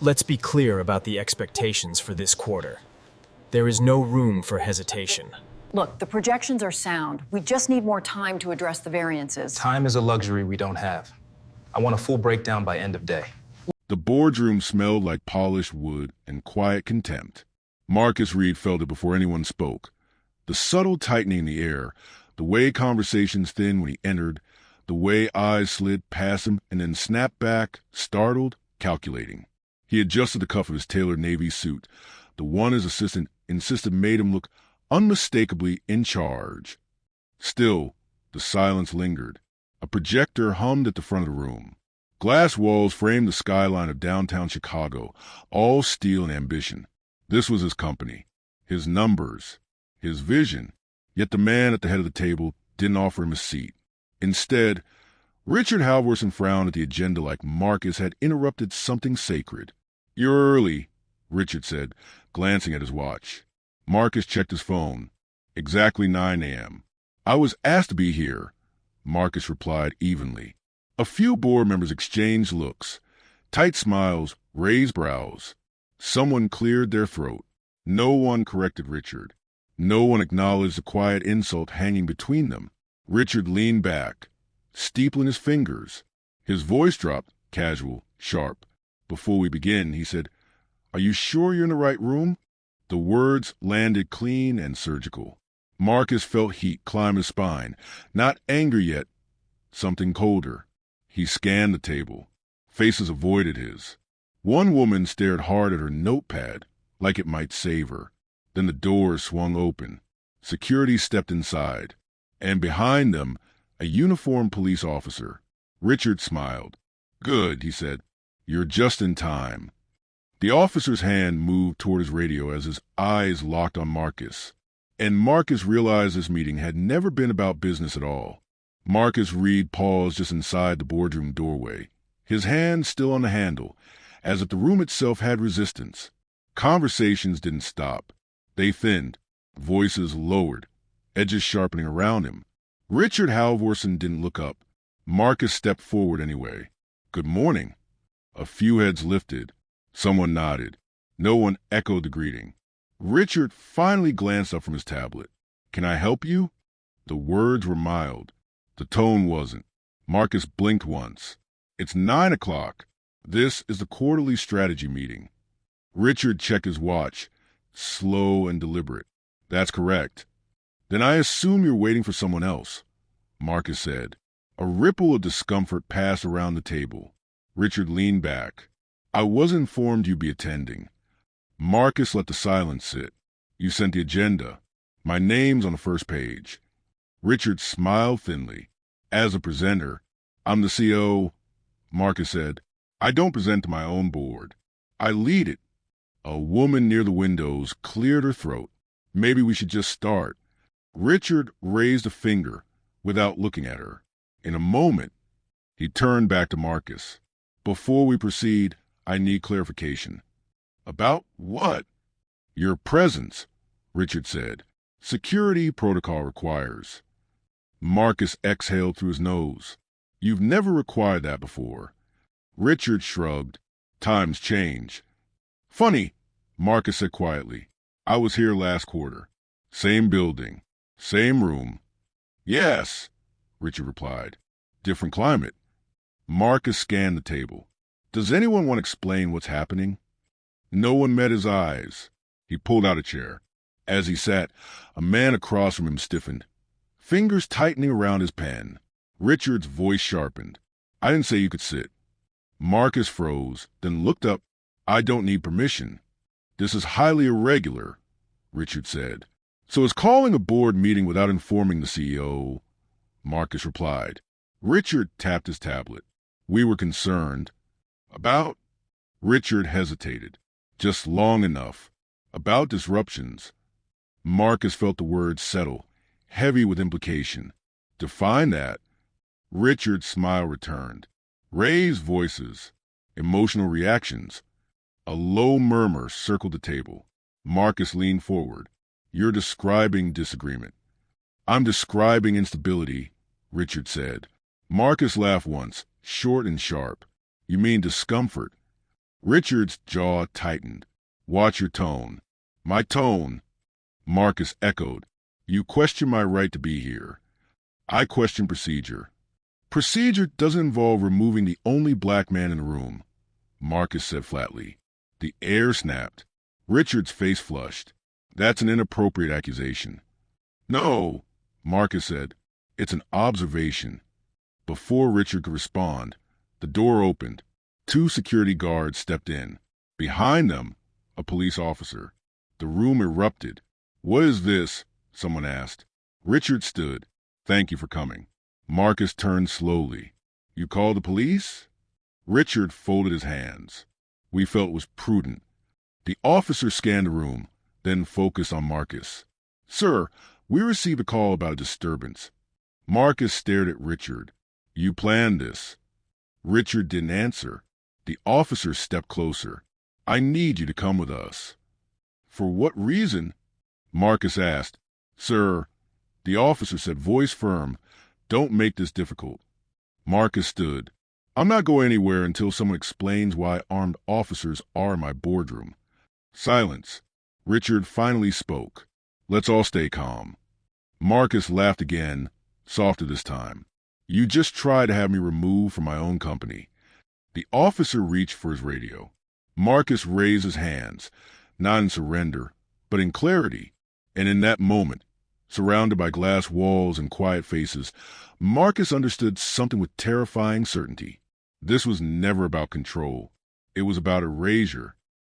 Let's be clear about the expectations for this quarter. There is no room for hesitation. Look, the projections are sound. We just need more time to address the variances. Time is a luxury we don't have. I want a full breakdown by end of day. The boardroom smelled like polished wood and quiet contempt. Marcus Reed felt it before anyone spoke. The subtle tightening in the air, the way conversations thinned when he entered, the way eyes slid past him and then snapped back, startled, calculating. He adjusted the cuff of his tailored navy suit, the one his assistant insisted made him look unmistakably in charge. Still, the silence lingered. A projector hummed at the front of the room. Glass walls framed the skyline of downtown Chicago, all steel and ambition. This was his company, his numbers, his vision. Yet the man at the head of the table didn't offer him a seat. Instead, Richard Halvorson frowned at the agenda like Marcus had interrupted something sacred. "You're early," Richard said, glancing at his watch. Marcus checked his phone. "Exactly 9 a.m. "I was asked to be here," Marcus replied evenly. A few board members exchanged looks, tight smiles, raised brows. Someone cleared their throat. No one corrected Richard. No one acknowledged the quiet insult hanging between them. Richard leaned back, steepling his fingers. His voice dropped, casual, sharp. "Before we begin," he said, "are you sure you're in the right room?" The words landed clean and surgical. Marcus felt heat climb his spine. Not anger yet, something colder. He scanned the table. Faces avoided his. One woman stared hard at her notepad, like it might save her. Then the doors swung open. Security stepped inside. And behind them, a uniformed police officer. Richard smiled. "Good," he said. "You're just in time." The officer's hand moved toward his radio as his eyes locked on Marcus. And Marcus realized this meeting had never been about business at all. Marcus Reed paused just inside the boardroom doorway, his hand still on the handle, as if the room itself had resistance. Conversations didn't stop. They thinned, voices lowered, edges sharpening around him. Richard Halvorson didn't look up. Marcus stepped forward anyway. "Good morning." A few heads lifted. Someone nodded. No one echoed the greeting. Richard finally glanced up from his tablet. "Can I help you?" The words were mild. The tone wasn't. Marcus blinked once. "It's 9 o'clock. This is the quarterly strategy meeting." Richard checked his watch, slow and deliberate. "That's correct." "Then I assume you're waiting for someone else," Marcus said. A ripple of discomfort passed around the table. Richard leaned back. "I was informed you'd be attending." Marcus let the silence sit. "You sent the agenda. My name's on the first page." Richard smiled thinly. "As a presenter, I'm the CO," Marcus said. "I don't present to my own board. I lead it." A woman near the windows cleared her throat. "Maybe we should just start." Richard raised a finger without looking at her. In a moment, he turned back to Marcus. "Before we proceed, I need clarification." "About what?" "Your presence," Richard said. "Security protocol requires." Marcus exhaled through his nose. "You've never required that before." Richard shrugged. "Times change." "Funny," Marcus said quietly. "I was here last quarter. Same building. Same room." "Yes," Richard replied. "Different climate." Marcus scanned the table. "Does anyone want to explain what's happening?" No one met his eyes. He pulled out a chair. As he sat, a man across from him stiffened, fingers tightening around his pen. Richard's voice sharpened. "I didn't say you could sit." Marcus froze, then looked up. "I don't need permission." "This is highly irregular," Richard said. "So is calling a board meeting without informing the CEO," Marcus replied. Richard tapped his tablet. "We were concerned." "About?" Richard hesitated. "Just long enough. About disruptions." Marcus felt the words settle, heavy with implication. "Define that." Richard's smile returned. Raised voices. Emotional reactions. A low murmur circled the table. Marcus leaned forward. "You're describing disagreement." "I'm describing instability," Richard said. Marcus laughed once, short and sharp. "You mean discomfort?" Richard's jaw tightened. Watch your tone. My tone, Marcus echoed. You question my right to be here. I question procedure. Procedure doesn't involve removing the only black man in the room, Marcus said flatly. The air snapped. Richard's face flushed. That's an inappropriate accusation. No, Marcus said. It's an observation. Before Richard could respond, the door opened. 2 security guards stepped in. Behind them, a police officer. The room erupted. What is this? Someone asked. Richard stood. Thank you for coming. Marcus turned slowly. You called the police? Richard folded his hands. We felt it was prudent. The officer scanned the room, then focused on Marcus. Sir, we received a call about a disturbance. Marcus stared at Richard. You planned this. Richard didn't answer. The officer stepped closer. I need you to come with us. For what reason? Marcus asked. Sir, the officer said, voice firm, don't make this difficult. Marcus stood. I'm not going anywhere until someone explains why armed officers are in my boardroom. Silence. Richard finally spoke. Let's all stay calm. Marcus laughed again, softer this time. You just tried to have me removed from my own company. The officer reached for his radio. Marcus raised his hands, not in surrender, but in clarity. And in that moment, surrounded by glass walls and quiet faces, Marcus understood something with terrifying certainty. This was never about control. It was about erasure.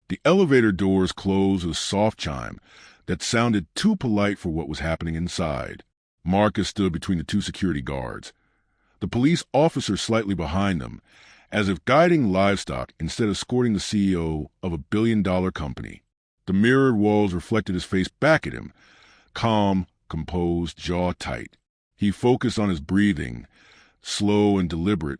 The elevator doors closed with a soft chime that sounded too polite for what was happening inside. Marcus stood between the 2 security guards, the police officer slightly behind them, as if guiding livestock instead of escorting the CEO of a billion-dollar company. The mirrored walls reflected his face back at him, calm, composed, jaw tight. He focused on his breathing, slow and deliberate,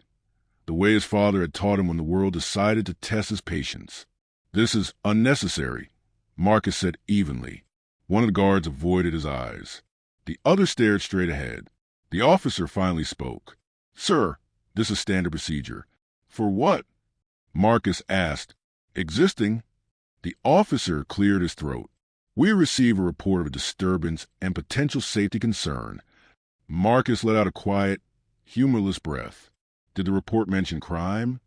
the way his father had taught him when the world decided to test his patience. This is unnecessary, Marcus said evenly. One of the guards avoided his eyes. The other stared straight ahead. The officer finally spoke. Sir, this is standard procedure. For what? Marcus asked. Existing. The officer cleared his throat. We receive a report of a disturbance and potential safety concern. Marcus let out a quiet, humorless breath. Did the report mention crime?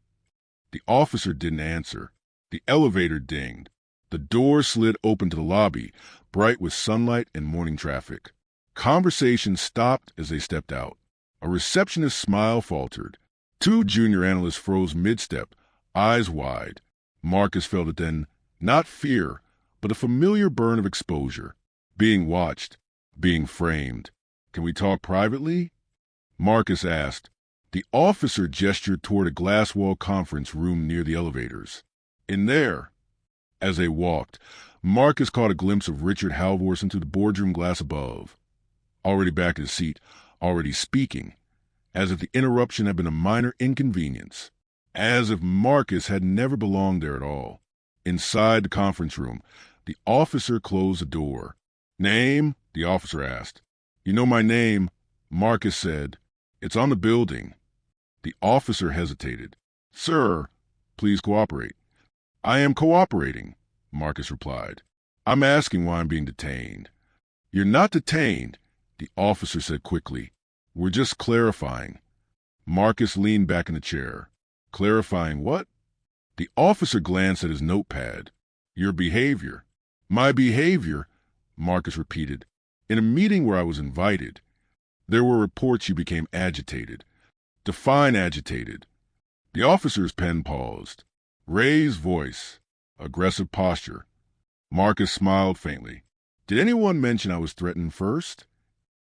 The officer didn't answer. The elevator dinged. The door slid open to the lobby, bright with sunlight and morning traffic. Conversation stopped as they stepped out. A receptionist's smile faltered. 2 junior analysts froze mid-step, eyes wide. Marcus felt it then, not fear, but a familiar burn of exposure. Being watched, being framed. Can we talk privately? Marcus asked. The officer gestured toward a glass-wall conference room near the elevators. In there. As they walked, Marcus caught a glimpse of Richard Halvorsen through the boardroom glass above. Already back in his seat, already speaking, as if the interruption had been a minor inconvenience, as if Marcus had never belonged there at all. Inside the conference room, the officer closed the door. Name? The officer asked. You know my name, Marcus said. It's on the building. The officer hesitated. Sir, please cooperate. I am cooperating, Marcus replied. I'm asking why I'm being detained. You're not detained, the officer said quickly. We're just clarifying. Marcus leaned back in the chair. Clarifying what? The officer glanced at his notepad. Your behavior. My behavior, Marcus repeated. In a meeting where I was invited, there were reports you became agitated. Define agitated. The officer's pen paused. Raised voice. Aggressive posture. Marcus smiled faintly. Did anyone mention I was threatened first?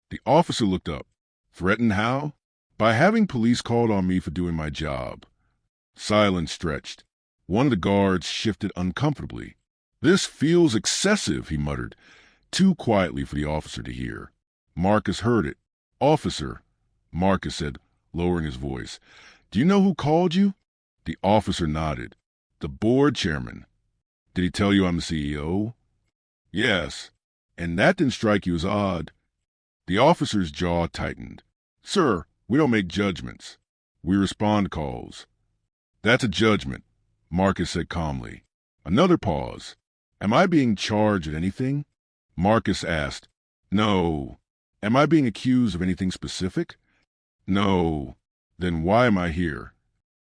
The officer looked up. Threatened how? By having police called on me for doing my job. Silence stretched. One of the guards shifted uncomfortably. This feels excessive, he muttered, too quietly for the officer to hear. Marcus heard it. Officer, Marcus said, lowering his voice. Do you know who called you? The officer nodded. The board chairman. Did he tell you I'm the CEO? Yes. And that didn't strike you as odd? The officer's jaw tightened. Sir, we don't make judgments. We respond to calls. That's a judgment, Marcus said calmly. Another pause. Am I being charged with anything? Marcus asked. No. Am I being accused of anything specific? No. Then why am I here?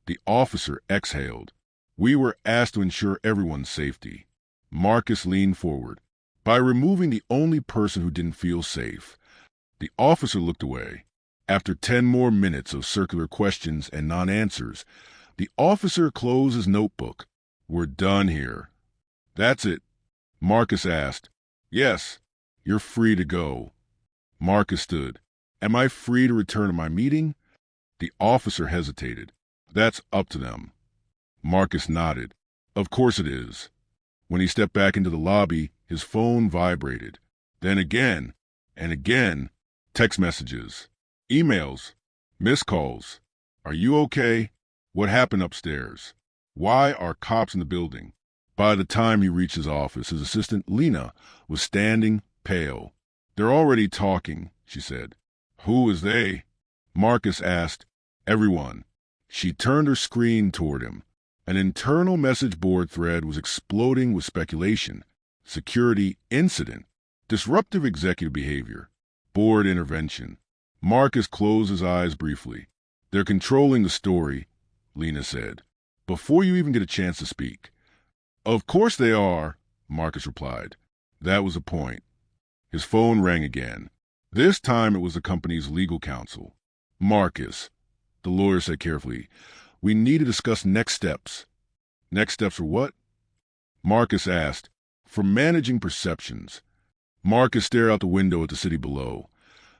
The officer exhaled. We were asked to ensure everyone's safety. Marcus leaned forward. By removing the only person who didn't feel safe. The officer looked away. After 10 more minutes of circular questions and non-answers, the officer closed his notebook. We're done here. That's it. Marcus asked. Yes, you're free to go. Marcus stood. Am I free to return to my meeting? The officer hesitated. That's up to them. Marcus nodded. Of course it is. When he stepped back into the lobby, his phone vibrated. Then again, and again, text messages, emails, missed calls. Are you okay? What happened upstairs? Why are cops in the building? By the time he reached his office, his assistant, Lena, was standing, pale. They're already talking, she said. Who is they? Marcus asked. Everyone. She turned her screen toward him. An internal message board thread was exploding with speculation. Security incident. Disruptive executive behavior. Board intervention. Marcus closed his eyes briefly. They're controlling the story, Lena said, before you even get a chance to speak. Of course they are, Marcus replied. That was the point. His phone rang again. This time it was the company's legal counsel. Marcus, the lawyer said carefully, we need to discuss next steps. Next steps for what? Marcus asked. For managing perceptions. Marcus stared out the window at the city below.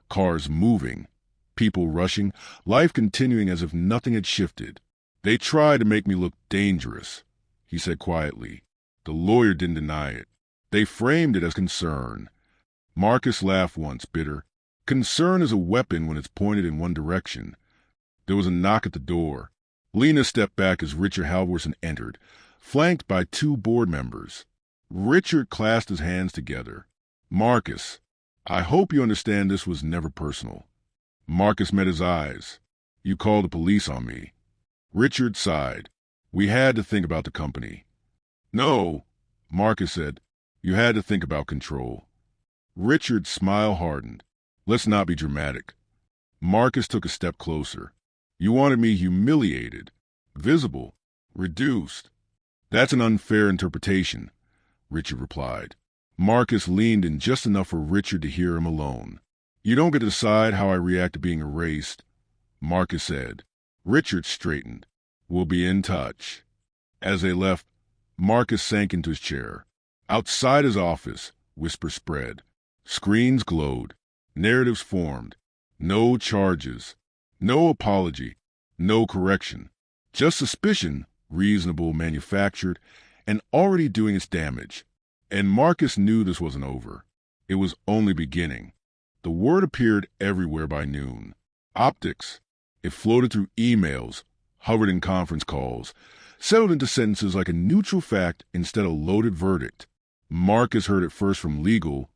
Cars moving, people rushing, life continuing as if nothing had shifted. They tried to make me look dangerous, he said quietly. The lawyer didn't deny it. They framed it as concern. Marcus laughed once, bitter. Concern is a weapon when it's pointed in one direction. There was a knock at the door. Lena stepped back as Richard Halvorsen entered, flanked by 2 board members. Richard clasped his hands together. Marcus, I hope you understand this was never personal. Marcus met his eyes. You called the police on me. Richard sighed. We had to think about the company. No, Marcus said. You had to think about control. Richard's smile hardened. Let's not be dramatic. Marcus took a step closer. You wanted me humiliated, visible, reduced. That's an unfair interpretation, Richard replied. Marcus leaned in just enough for Richard to hear him alone. You don't get to decide how I react to being erased, Marcus said. Richard straightened. We'll be in touch. As they left, Marcus sank into his chair. Outside his office, whispers spread. Screens glowed. Narratives formed. No charges. No apology. No correction. Just suspicion, reasonable, manufactured, and already doing its damage. And Marcus knew this wasn't over. It was only beginning. The word appeared everywhere by noon. Optics. It floated through emails, hovered in conference calls, settled into sentences like a neutral fact instead of loaded verdict. Marcus heard it first from legal,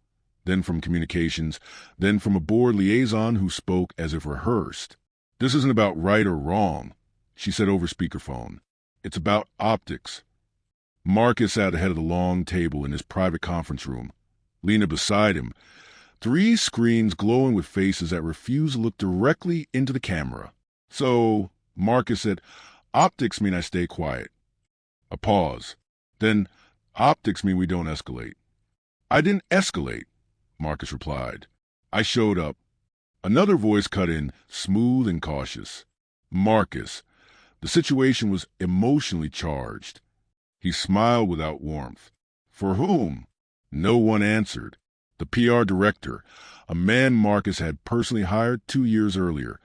then from communications, then from a board liaison who spoke as if rehearsed. This isn't about right or wrong, she said over speakerphone. It's about optics. Marcus sat ahead of the long table in his private conference room. Lena beside him, 3 screens glowing with faces that refused to look directly into the camera. So, Marcus said, optics mean I stay quiet. A pause. Then, optics mean we don't escalate. I didn't escalate, Marcus replied. I showed up. Another voice cut in, smooth and cautious. Marcus. The situation was emotionally charged. He smiled without warmth. For whom? No one answered. The PR director, a man Marcus had personally hired 2 years earlier,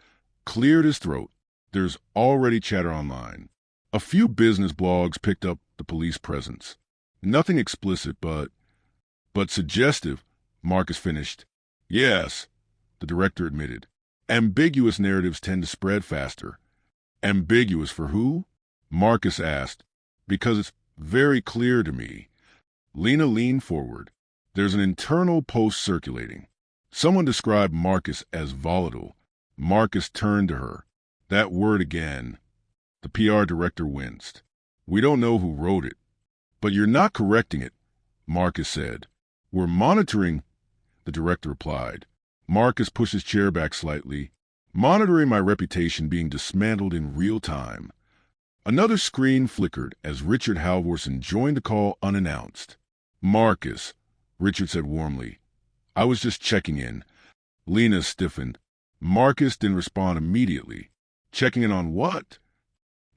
cleared his throat. There's already chatter online. A few business blogs picked up the police presence. Nothing explicit, but suggestive, Marcus finished. Yes, the director admitted. Ambiguous narratives tend to spread faster. Ambiguous for who? Marcus asked. Because it's very clear to me. Lena leaned forward. There's an internal post circulating. Someone described Marcus as volatile. Marcus turned to her. That word again. The PR director winced. We don't know who wrote it. But you're not correcting it, Marcus said. We're monitoring, the director replied. Marcus pushed his chair back slightly, monitoring my reputation being dismantled in real time. Another screen flickered as Richard Halvorson joined the call unannounced. Marcus, Richard said warmly. I was just checking in. Lena stiffened. Marcus didn't respond immediately. Checking in on what?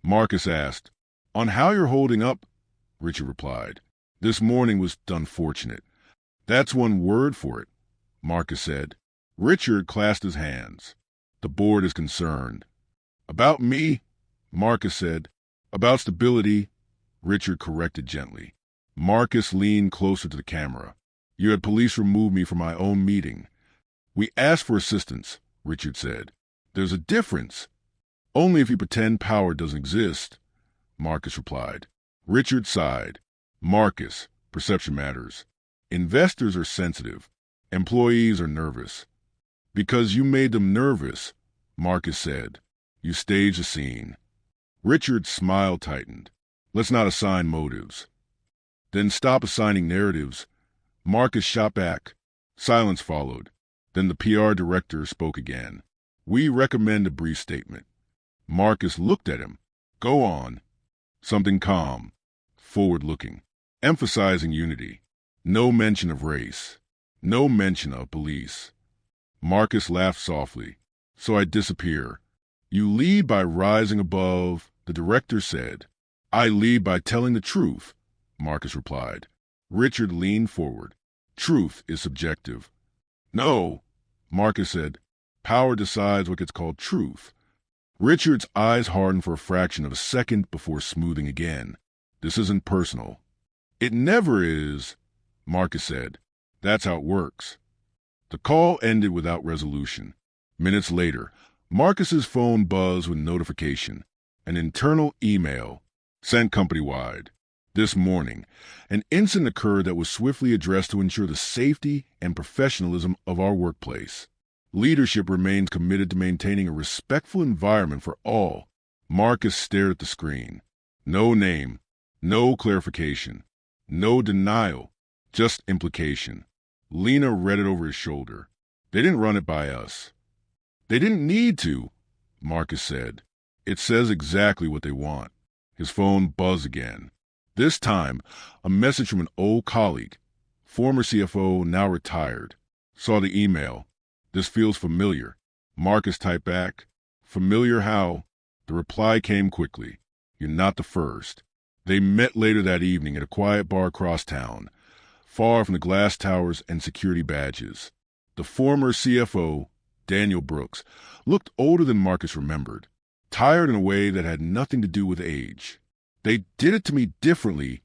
Marcus asked. On how you're holding up, Richard replied. This morning was unfortunate. That's one word for it, Marcus said. Richard clasped his hands. The board is concerned. About me, Marcus said. About stability, Richard corrected gently. Marcus leaned closer to the camera. You had police remove me from my own meeting. We asked for assistance, Richard said. There's a difference. Only if you pretend power doesn't exist, Marcus replied. Richard sighed. Marcus, perception matters. Investors are sensitive. Employees are nervous. Because you made them nervous, Marcus said. You staged a scene. Richard's smile tightened. Let's not assign motives. Then stop assigning narratives. Marcus shot back. Silence followed. Then the PR director spoke again. We recommend a brief statement. Marcus looked at him. Go on. Something calm, forward-looking, emphasizing unity. No mention of race. No mention of police. Marcus laughed softly. So I disappear. You lead by rising above, the director said. I lead by telling the truth, Marcus replied. Richard leaned forward. Truth is subjective. No, Marcus said. Power decides what gets called truth. Richard's eyes hardened for a fraction of a second before smoothing again. This isn't personal. It never is, Marcus said. That's how it works. The call ended without resolution. Minutes later, Marcus's phone buzzed with notification. An internal email, sent company-wide. This morning, an incident occurred that was swiftly addressed to ensure the safety and professionalism of our workplace. Leadership remains committed to maintaining a respectful environment for all. Marcus stared at the screen. No name, no clarification, no denial, just implication. Lena read it over his shoulder. They didn't run it by us. They didn't need to, Marcus said. It says exactly what they want. His phone buzzed again. This time, a message from an old colleague, former CFO, now retired. Saw the email. This feels familiar. Marcus typed back. Familiar how? The reply came quickly. You're not the first. They met later that evening at a quiet bar across town, far from the glass towers and security badges. The former CFO, Daniel Brooks, looked older than Marcus remembered, tired in a way that had nothing to do with age. They did it to me differently,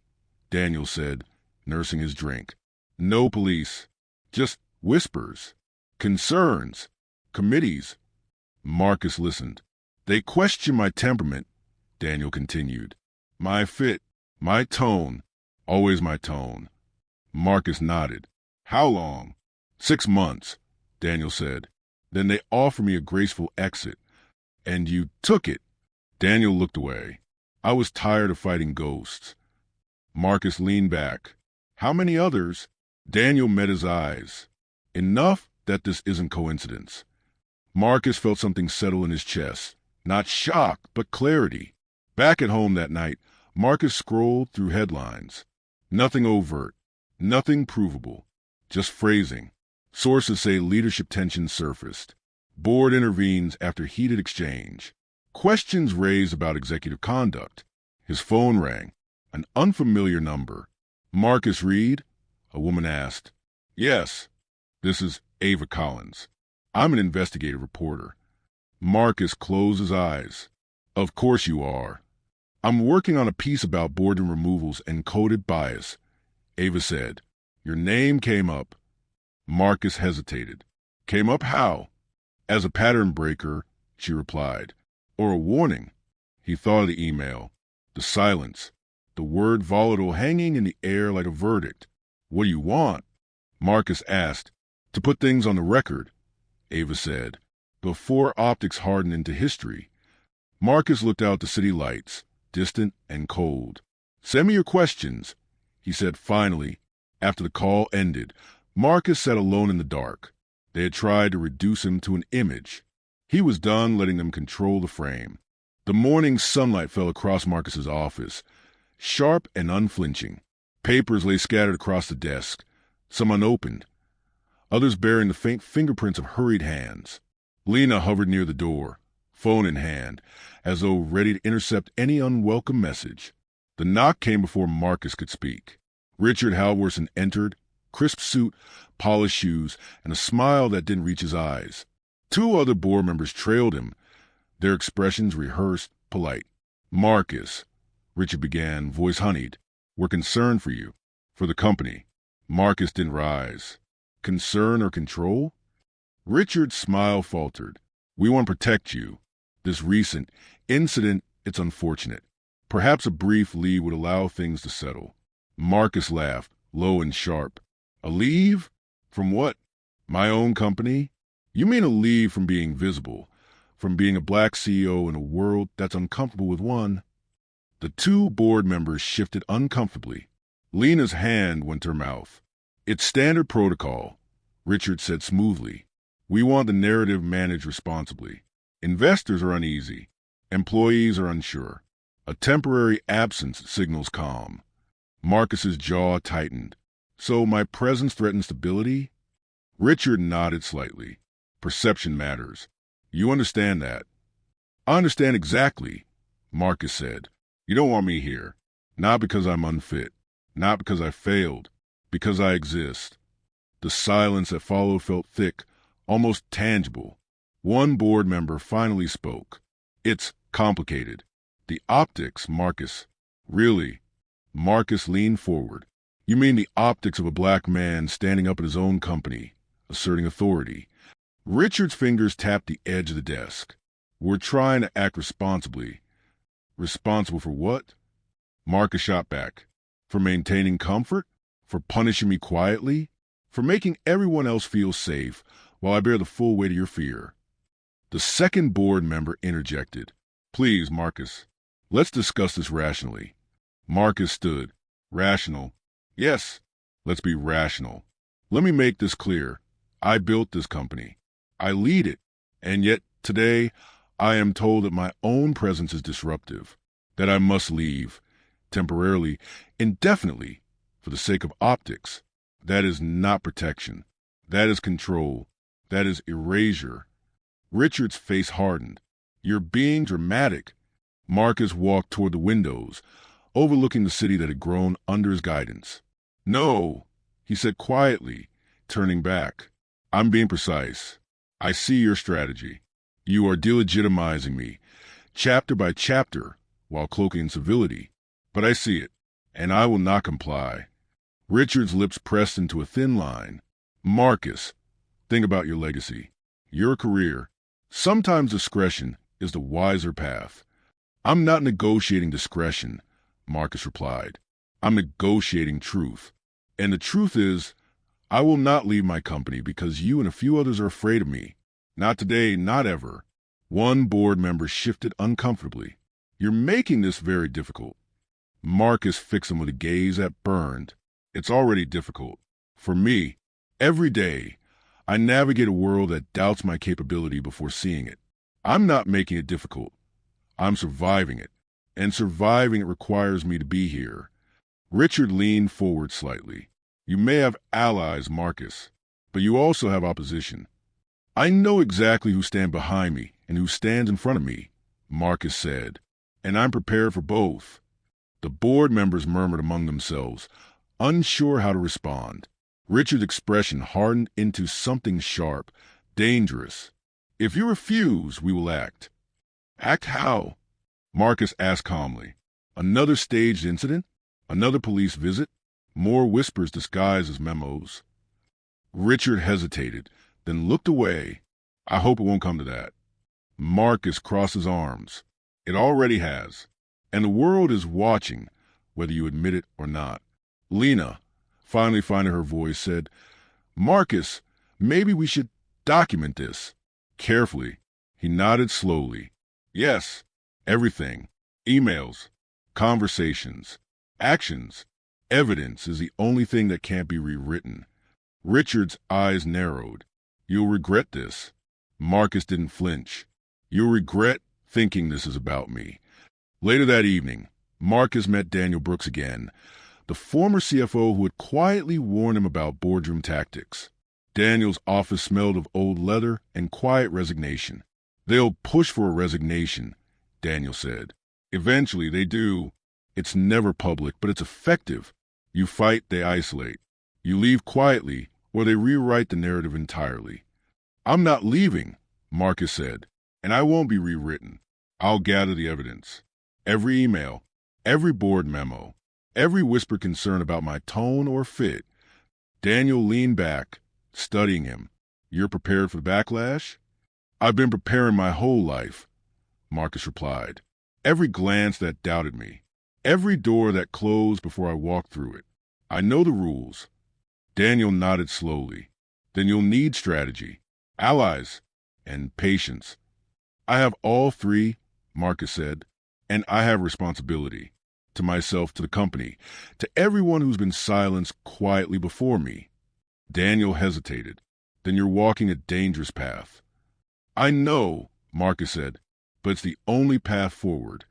Daniel said, nursing his drink. No police, just whispers. Concerns, committees. Marcus listened. They questioned my temperament, Daniel continued. My fit, my tone, always my tone. Marcus nodded. How long? 6 months, Daniel said. Then they offered me a graceful exit. And you took it. Daniel looked away. I was tired of fighting ghosts. Marcus leaned back. How many others? Daniel met his eyes. Enough that this isn't coincidence. Marcus felt something settle in his chest. Not shock, but clarity. Back at home that night, Marcus scrolled through headlines. Nothing overt, nothing provable, just phrasing. Sources say leadership tension surfaced. Board intervenes after heated exchange. Questions raised about executive conduct. His phone rang. An unfamiliar number. Marcus Reed? A woman asked. Yes. This is Ava Collins. I'm an investigative reporter. Marcus closed his eyes. Of course you are. I'm working on a piece about boardroom removals and coded bias. Ava said. Your name came up. Marcus hesitated. Came up how? As a pattern breaker, she replied. Or a warning. He thought of the email. The silence. The word volatile hanging in the air like a verdict. What do you want? Marcus asked. To put things on the record, Ava said, before optics hardened into history. Marcus looked out the city lights. distant and cold. "Send me your questions," he said finally. After the call ended, Marcus sat alone in the dark. They had tried to reduce him to an image. He was done letting them control the frame. The morning sunlight fell across Marcus's office, sharp and unflinching. Papers lay scattered across the desk, some unopened, others bearing the faint fingerprints of hurried hands. Lena hovered near the door, phone in hand, as though ready to intercept any unwelcome message. The knock came before Marcus could speak. Richard Halvorson entered, crisp suit, polished shoes, and a smile that didn't reach his eyes. Two other board members trailed him, their expressions rehearsed, polite. "Marcus," Richard began, voice honeyed, "we're concerned for you, for the company." Marcus didn't rise. Concern or control? Richard's smile faltered. "We want to protect you. This recent incident, it's unfortunate. Perhaps a brief leave would allow things to settle." Marcus laughed, low and sharp. "A leave? From what? My own company? You mean a leave from being visible, from being a black CEO in a world that's uncomfortable with one?" The two board members shifted uncomfortably. Lena's hand went to her mouth. "It's standard protocol," Richard said smoothly. "We want the narrative managed responsibly. Investors are uneasy. Employees are unsure. A temporary absence signals calm." Marcus's jaw tightened. "So my presence threatens stability?" Richard nodded slightly. "Perception matters. You understand that?" "I understand exactly," Marcus said. "You don't want me here. Not because I'm unfit. Not because I failed. Because I exist." The silence that followed felt thick, almost tangible. One board member finally spoke. "It's complicated. The optics, Marcus." "Really?" Marcus leaned forward. "You mean the optics of a black man standing up at his own company, asserting authority?" Richard's fingers tapped the edge of the desk. "We're trying to act responsibly." "Responsible for what?" Marcus shot back. "For maintaining comfort? For punishing me quietly? For making everyone else feel safe while I bear the full weight of your fear?" The second board member interjected. "Please, Marcus, let's discuss this rationally." Marcus stood. "Rational? Yes, let's be rational. Let me make this clear. I built this company. I lead it. And yet, today, I am told that my own presence is disruptive, that I must leave, temporarily, indefinitely, for the sake of optics. That is not protection. That is control. That is erasure." Richard's face hardened. "You're being dramatic." Marcus walked toward the windows, overlooking the city that had grown under his guidance. "No," he said quietly, turning back. "I'm being precise. I see your strategy. You are delegitimizing me, chapter by chapter, while cloaking civility. But I see it, and I will not comply." Richard's lips pressed into a thin line. "Marcus, think about your legacy, your career. Sometimes discretion is the wiser path." "I'm not negotiating discretion," Marcus replied. "I'm negotiating truth. And the truth is, I will not leave my company because you and a few others are afraid of me. Not today, not ever." One board member shifted uncomfortably. "You're making this very difficult." Marcus fixed him with a gaze that burned. "It's already difficult. For me, every day, I navigate a world that doubts my capability before seeing it. I'm not making it difficult. I'm surviving it. And surviving it requires me to be here." Richard leaned forward slightly. "You may have allies, Marcus, but you also have opposition." "I know exactly who stand behind me and who stands in front of me," Marcus said, "and I'm prepared for both." The board members murmured among themselves, unsure how to respond. Richard's expression hardened into something sharp, dangerous. "If you refuse, we will act." "Act how?" Marcus asked calmly. "Another staged incident? Another police visit? More whispers disguised as memos?" Richard hesitated, then looked away. "I hope it won't come to that." Marcus crossed his arms. "It already has. And the world is watching, whether you admit it or not." Lena, finally finding her voice, said, "Marcus, maybe we should document this." Carefully, he nodded slowly. "Yes, everything. Emails, conversations, actions. Evidence is the only thing that can't be rewritten. Richard's eyes narrowed. You'll regret this. Marcus didn't flinch. You'll regret thinking this is about me. Later that evening, Marcus met Daniel Brooks again, the former CFO who had quietly warned him about boardroom tactics. Daniel's office smelled of old leather and quiet resignation. They'll push for a resignation, Daniel said. Eventually, they do. It's never public, but it's effective. You fight, they isolate. You leave quietly, or they rewrite the narrative entirely. I'm not leaving, Marcus said, and I won't be rewritten. I'll gather the evidence. Every email, every board memo, every whispered concern about my tone or fit. Daniel leaned back, studying him. You're prepared for the backlash? I've been preparing my whole life, Marcus replied. Every glance that doubted me, every door that closed before I walked through it. I know the rules. Daniel nodded slowly. Then you'll need strategy, allies, and patience. I have all three, Marcus said, and I have responsibility. To myself, to the company, to everyone who's been silenced quietly before me. Daniel hesitated. Then you're walking a dangerous path. I know, Marcus said, but it's the only path forward.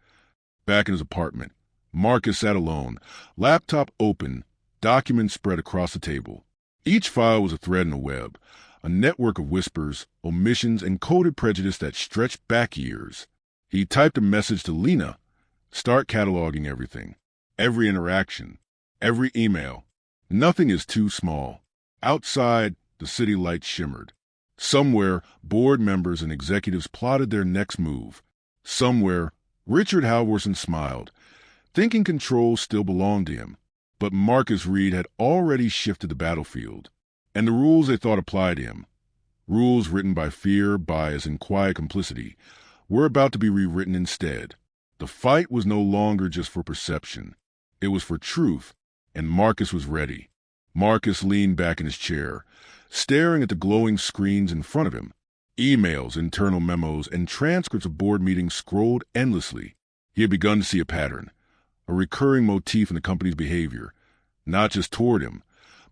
Back in his apartment, Marcus sat alone, laptop open, documents spread across the table. Each file was a thread in a web, a network of whispers, omissions, and coded prejudice that stretched back years. He typed a message to Lena. Start cataloging everything, every interaction, every email. Nothing is too small. Outside, the city lights shimmered. Somewhere, board members and executives plotted their next move. Somewhere, Richard Halvorson smiled, thinking control still belonged to him. But Marcus Reed had already shifted the battlefield, and the rules they thought applied to him, rules written by fear, bias, and quiet complicity, were about to be rewritten instead. The fight was no longer just for perception. It was for truth, and Marcus was ready. Marcus leaned back in his chair, staring at the glowing screens in front of him. Emails, internal memos, and transcripts of board meetings scrolled endlessly. He had begun to see a pattern, a recurring motif in the company's behavior, not just toward him,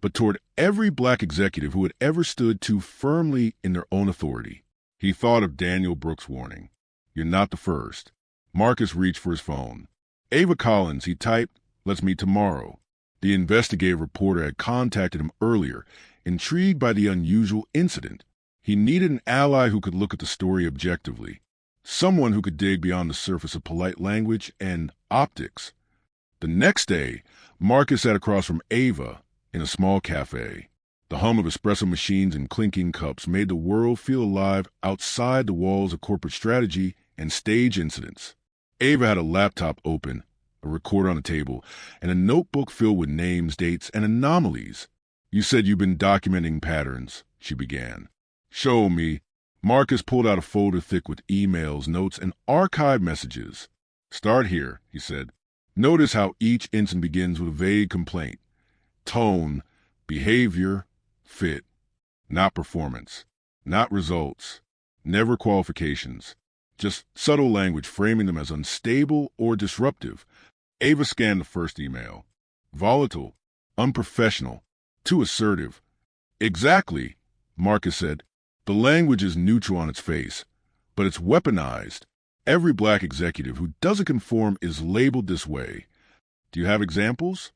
but toward every black executive who had ever stood too firmly in their own authority. He thought of Daniel Brooks' warning. You're not the first. Marcus reached for his phone. Ava Collins, he typed, let's meet tomorrow. The investigative reporter had contacted him earlier, intrigued by the unusual incident. He needed an ally who could look at the story objectively, someone who could dig beyond the surface of polite language and optics. The next day, Marcus sat across from Ava in a small cafe. The hum of espresso machines and clinking cups made the world feel alive outside the walls of corporate strategy and stage incidents. Ava had a laptop open, a recorder on the table, and a notebook filled with names, dates, and anomalies. You said you've been documenting patterns, she began. Show me. Marcus pulled out a folder thick with emails, notes, and archived messages. Start here, he said. Notice how each incident begins with a vague complaint. Tone, behavior, fit. Not performance. Not results. Never qualifications. Just subtle language framing them as unstable or disruptive. Ava scanned the first email. Volatile. Unprofessional. Too assertive. Exactly, Marcus said. The language is neutral on its face, but it's weaponized. Every black executive who doesn't conform is labeled this way. Do you have examples?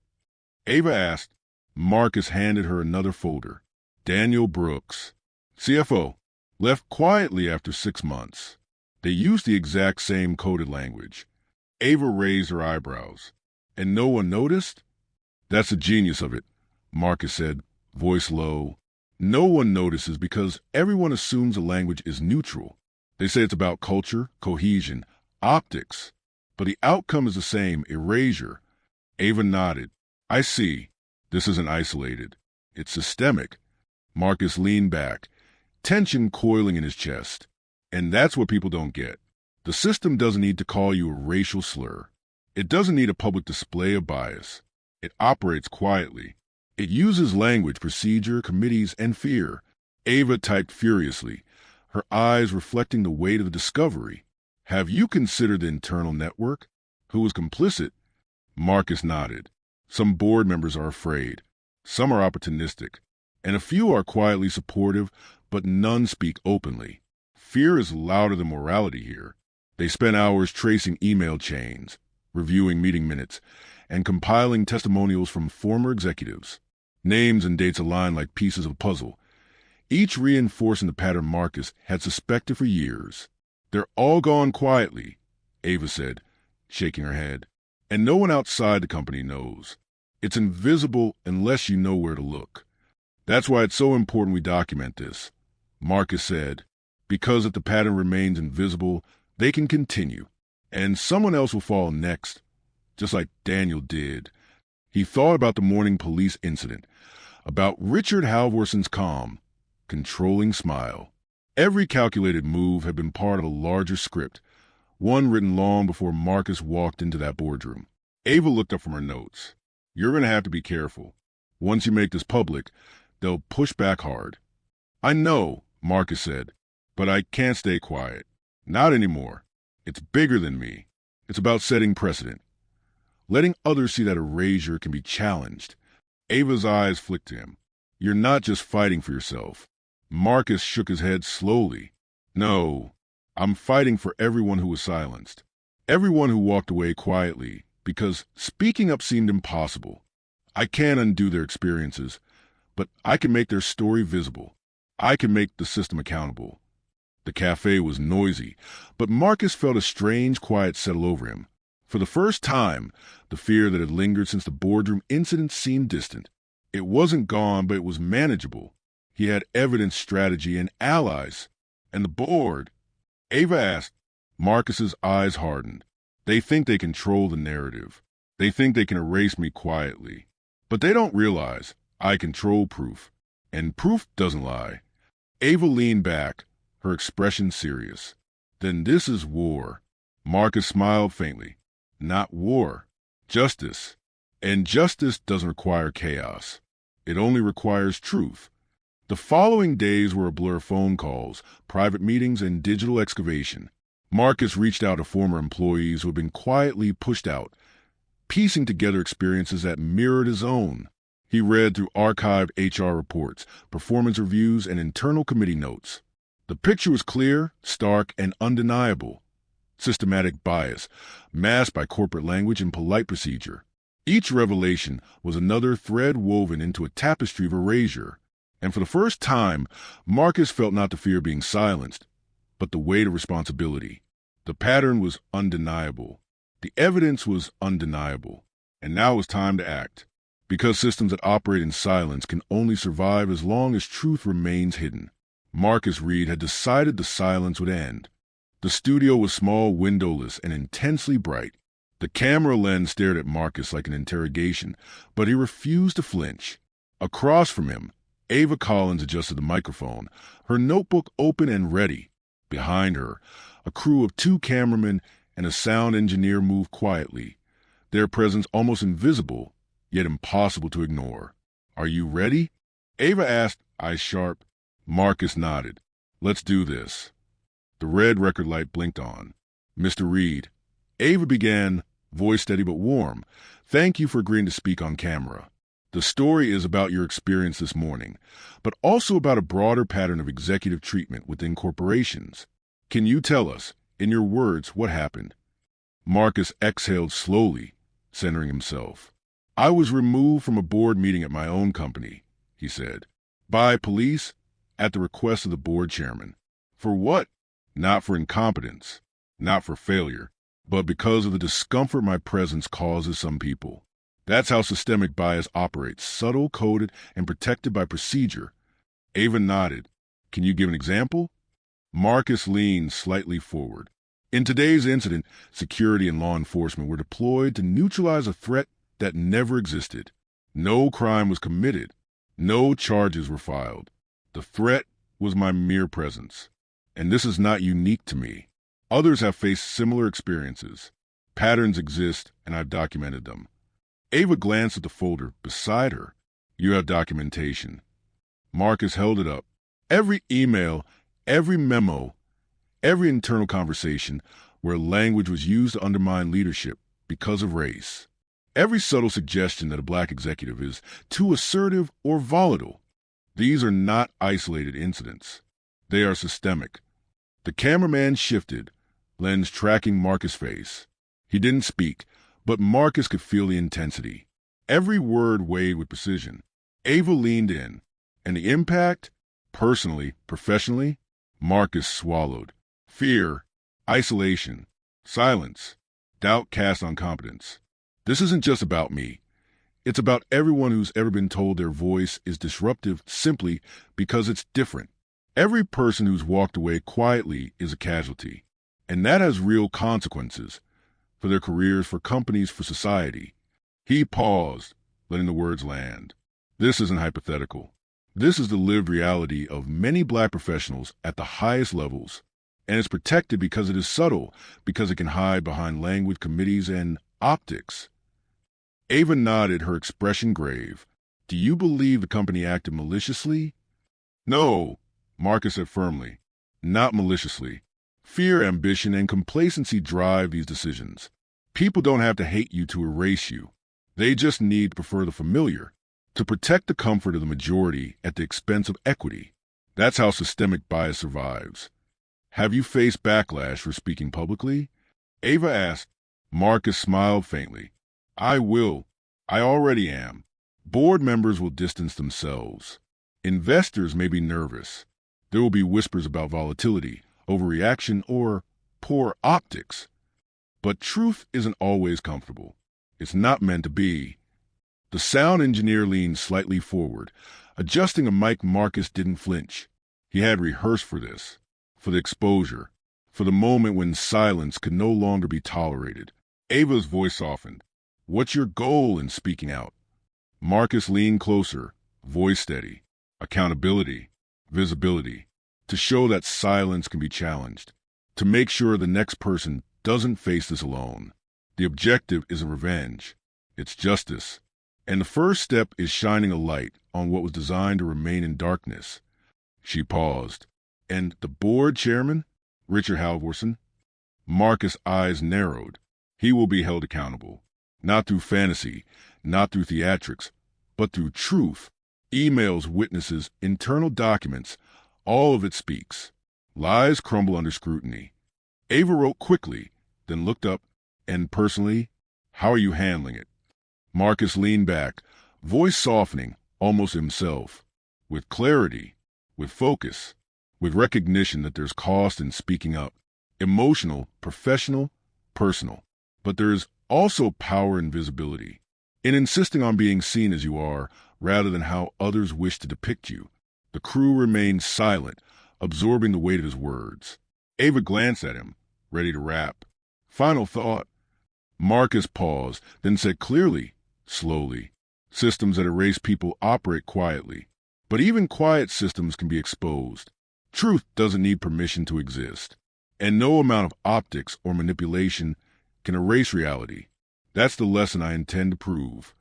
Ava asked. Marcus handed her another folder. Daniel Brooks, CFO, left quietly after 6 months. They used the exact same coded language. Ava raised her eyebrows. And no one noticed? That's the genius of it, Marcus said, voice low. No one notices because everyone assumes the language is neutral. They say it's about culture, cohesion, optics. But the outcome is the same, erasure. Ava nodded. I see. This isn't isolated. It's systemic. Marcus leaned back, tension coiling in his chest. And that's what people don't get. The system doesn't need to call you a racial slur. It doesn't need a public display of bias. It operates quietly. It uses language, procedure, committees, and fear. Ava typed furiously, her eyes reflecting the weight of the discovery. Have you considered the internal network? Who was complicit? Marcus nodded. Some board members are afraid. Some are opportunistic. And a few are quietly supportive, but none speak openly. Fear is louder than morality here. They spend hours tracing email chains, reviewing meeting minutes, and compiling testimonials from former executives. Names and dates align like pieces of a puzzle, each reinforcing the pattern Marcus had suspected for years. They're all gone quietly, Ava said, shaking her head. And no one outside the company knows. It's invisible unless you know where to look. That's why it's so important we document this, Marcus said, because if the pattern remains invisible, they can continue, and someone else will fall next, just like Daniel did. He thought about the morning police incident, about Richard Halvorson's calm, controlling smile. Every calculated move had been part of a larger script, one written long before Marcus walked into that boardroom. Ava looked up from her notes. You're going to have to be careful. Once you make this public, they'll push back hard. I know, Marcus said, but I can't stay quiet. Not anymore. It's bigger than me. It's about setting precedent. Letting others see that erasure can be challenged. Ava's eyes flicked to him. You're not just fighting for yourself. Marcus shook his head slowly. No, I'm fighting for everyone who was silenced. Everyone who walked away quietly, because speaking up seemed impossible. I can't undo their experiences, but I can make their story visible. I can make the system accountable. The cafe was noisy, but Marcus felt a strange quiet settle over him. For the first time, the fear that had lingered since the boardroom incident seemed distant. It wasn't gone, but it was manageable. He had evidence, strategy, and allies. And the board? Ava asked. Marcus's eyes hardened. They think they control the narrative. They think they can erase me quietly. But they don't realize I control proof. And proof doesn't lie. Ava leaned back, her expression serious. Then this is war. Marcus smiled faintly. Not war. Justice. And justice doesn't require chaos. It only requires truth. The following days were a blur of phone calls, private meetings, and digital excavation. Marcus reached out to former employees who had been quietly pushed out, piecing together experiences that mirrored his own. He read through archived HR reports, performance reviews, and internal committee notes. The picture was clear, stark, and undeniable. Systematic bias, masked by corporate language and polite procedure. Each revelation was another thread woven into a tapestry of erasure. And for the first time, Marcus felt not the fear of being silenced, but the weight of responsibility. The pattern was undeniable. The evidence was undeniable. And now it was time to act. Because systems that operate in silence can only survive as long as truth remains hidden. Marcus Reed had decided the silence would end. The studio was small, windowless, and intensely bright. The camera lens stared at Marcus like an interrogation, but he refused to flinch. Across from him, Ava Collins adjusted the microphone, her notebook open and ready. Behind her, a crew of 2 cameramen and a sound engineer moved quietly, their presence almost invisible, yet impossible to ignore. Are you ready? Ava asked, eyes sharp. Marcus nodded. Let's do this. The red record light blinked on. Mr. Reed. Ava began, voice steady but warm. Thank you for agreeing to speak on camera. The story is about your experience this morning, but also about a broader pattern of executive treatment within corporations. Can you tell us, in your words, what happened? Marcus exhaled slowly, centering himself. I was removed from a board meeting at my own company, he said. By police, at the request of the board chairman. For what? Not for incompetence, not for failure, but because of the discomfort my presence causes some people. That's how systemic bias operates, subtle, coded, and protected by procedure. Ava nodded. Can you give an example? Marcus leaned slightly forward. In today's incident, security and law enforcement were deployed to neutralize a threat that never existed. No crime was committed. No charges were filed. The threat was my mere presence. And this is not unique to me. Others have faced similar experiences. Patterns exist, and I've documented them. Ava glanced at the folder beside her. You have documentation. Marcus held it up. Every email, every memo, every internal conversation where language was used to undermine leadership because of race. Every subtle suggestion that a black executive is too assertive or volatile. These are not isolated incidents. They are systemic. The cameraman shifted, lens tracking Marcus' face. He didn't speak, but Marcus could feel the intensity. Every word weighed with precision. Ava leaned in, and the impact, personally, professionally, Marcus swallowed. Fear, isolation, silence, doubt cast on competence. This isn't just about me. It's about everyone who's ever been told their voice is disruptive simply because it's different. Every person who's walked away quietly is a casualty, and that has real consequences for their careers, for companies, for society. He paused, letting the words land. This isn't hypothetical. This is the lived reality of many black professionals at the highest levels, and it's protected because it is subtle, because it can hide behind language, committees, and optics. Ava nodded, her expression grave. Do you believe the company acted maliciously? No, Marcus said firmly. Not maliciously. Fear, ambition, and complacency drive these decisions. People don't have to hate you to erase you. They just need to prefer the familiar, to protect the comfort of the majority at the expense of equity. That's how systemic bias survives. Have you faced backlash for speaking publicly? Ava asked. Marcus smiled faintly. I will. I already am. Board members will distance themselves. Investors may be nervous. There will be whispers about volatility, overreaction, or poor optics. But truth isn't always comfortable. It's not meant to be. The sound engineer leaned slightly forward, adjusting a mic. Marcus didn't flinch. He had rehearsed for this, for the exposure, for the moment when silence could no longer be tolerated. Ava's voice softened. What's your goal in speaking out? Marcus leaned closer, voice steady. Accountability, visibility, to show that silence can be challenged, to make sure the next person doesn't face this alone. The objective isn't revenge, it's justice. And the first step is shining a light on what was designed to remain in darkness. She paused. And the board chairman, Richard Halvorson? Marcus' eyes narrowed. He will be held accountable. Not through fantasy, not through theatrics, but through truth. Emails, witnesses, internal documents, all of it speaks. Lies crumble under scrutiny. Ava wrote quickly, then looked up, and personally, how are you handling it? Marcus leaned back, voice softening, almost himself, with clarity, with focus, with recognition that there's cost in speaking up. Emotional, professional, personal. But there is also power in visibility, in insisting on being seen as you are rather than how others wish to depict you. The crew remained silent, absorbing the weight of his words. Ava glanced at him, ready to wrap. Final thought. Marcus paused, then said clearly, slowly, systems that erase people operate quietly. But even quiet systems can be exposed. Truth doesn't need permission to exist. And no amount of optics or manipulation can erase reality. That's the lesson I intend to prove.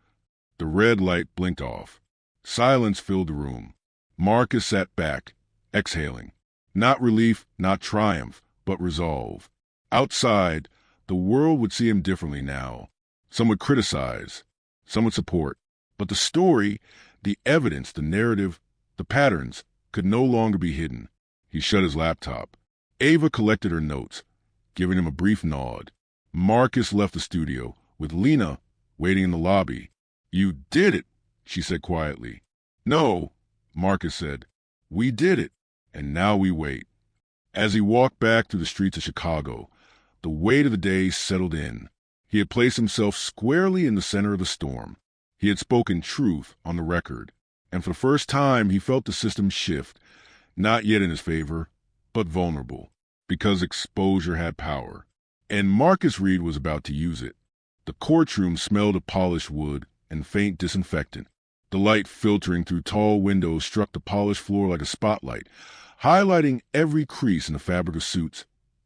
The red light blinked off. Silence filled the room. Marcus sat back, exhaling. Not relief, not triumph, but resolve. Outside, the world would see him differently now. Some would criticize, some would support. But the story, the evidence, the narrative, the patterns could no longer be hidden. He shut his laptop. Ava collected her notes, giving him a brief nod. Marcus left the studio, with Lena waiting in the lobby. You did it, she said quietly. No, Marcus said. We did it, and now we wait. As he walked back through the streets of Chicago, the weight of the day settled in. He had placed himself squarely in the center of the storm. He had spoken truth on the record, and for the first time he felt the system shift, not yet in his favor, but vulnerable, because exposure had power. And Marcus Reed was about to use it. The courtroom smelled of polished wood and faint disinfectant. The light filtering through tall windows struck the polished floor like a spotlight, highlighting every crease in the fabric of suits,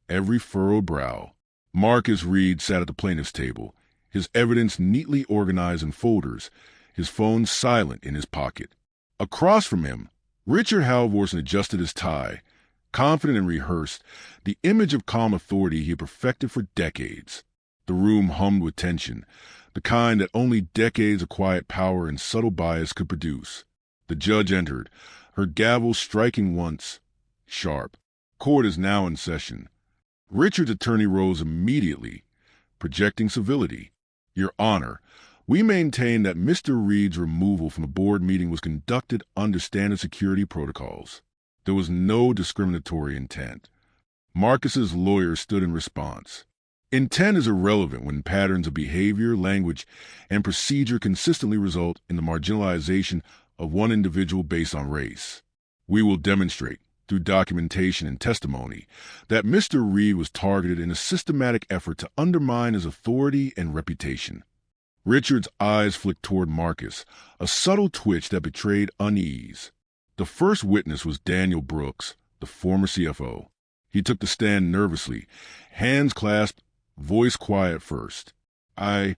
every furrowed brow. Marcus Reed sat at the plaintiff's table, his evidence neatly organized in folders, his phone silent in his pocket. Across from him, Richard Halvorson adjusted his tie, confident and rehearsed, the image of calm authority he had perfected for decades. The room hummed with tension. the kind that only decades of quiet power and subtle bias could produce. The judge entered, her gavel striking once, sharp. Court is now in session. Richard's attorney rose immediately, projecting civility. Your Honor, we maintain that Mr. Reed's removal from the board meeting was conducted under standard security protocols. There was no discriminatory intent. Marcus's lawyer stood in response. Intent is irrelevant when patterns of behavior, language, and procedure consistently result in the marginalization of one individual based on race. We will demonstrate, through documentation and testimony, that Mr. Reed was targeted in a systematic effort to undermine his authority and reputation. Richard's eyes flicked toward Marcus, a subtle twitch that betrayed unease. The first witness was Daniel Brooks, the former CFO. He took the stand nervously, hands clasped, voice quiet first. I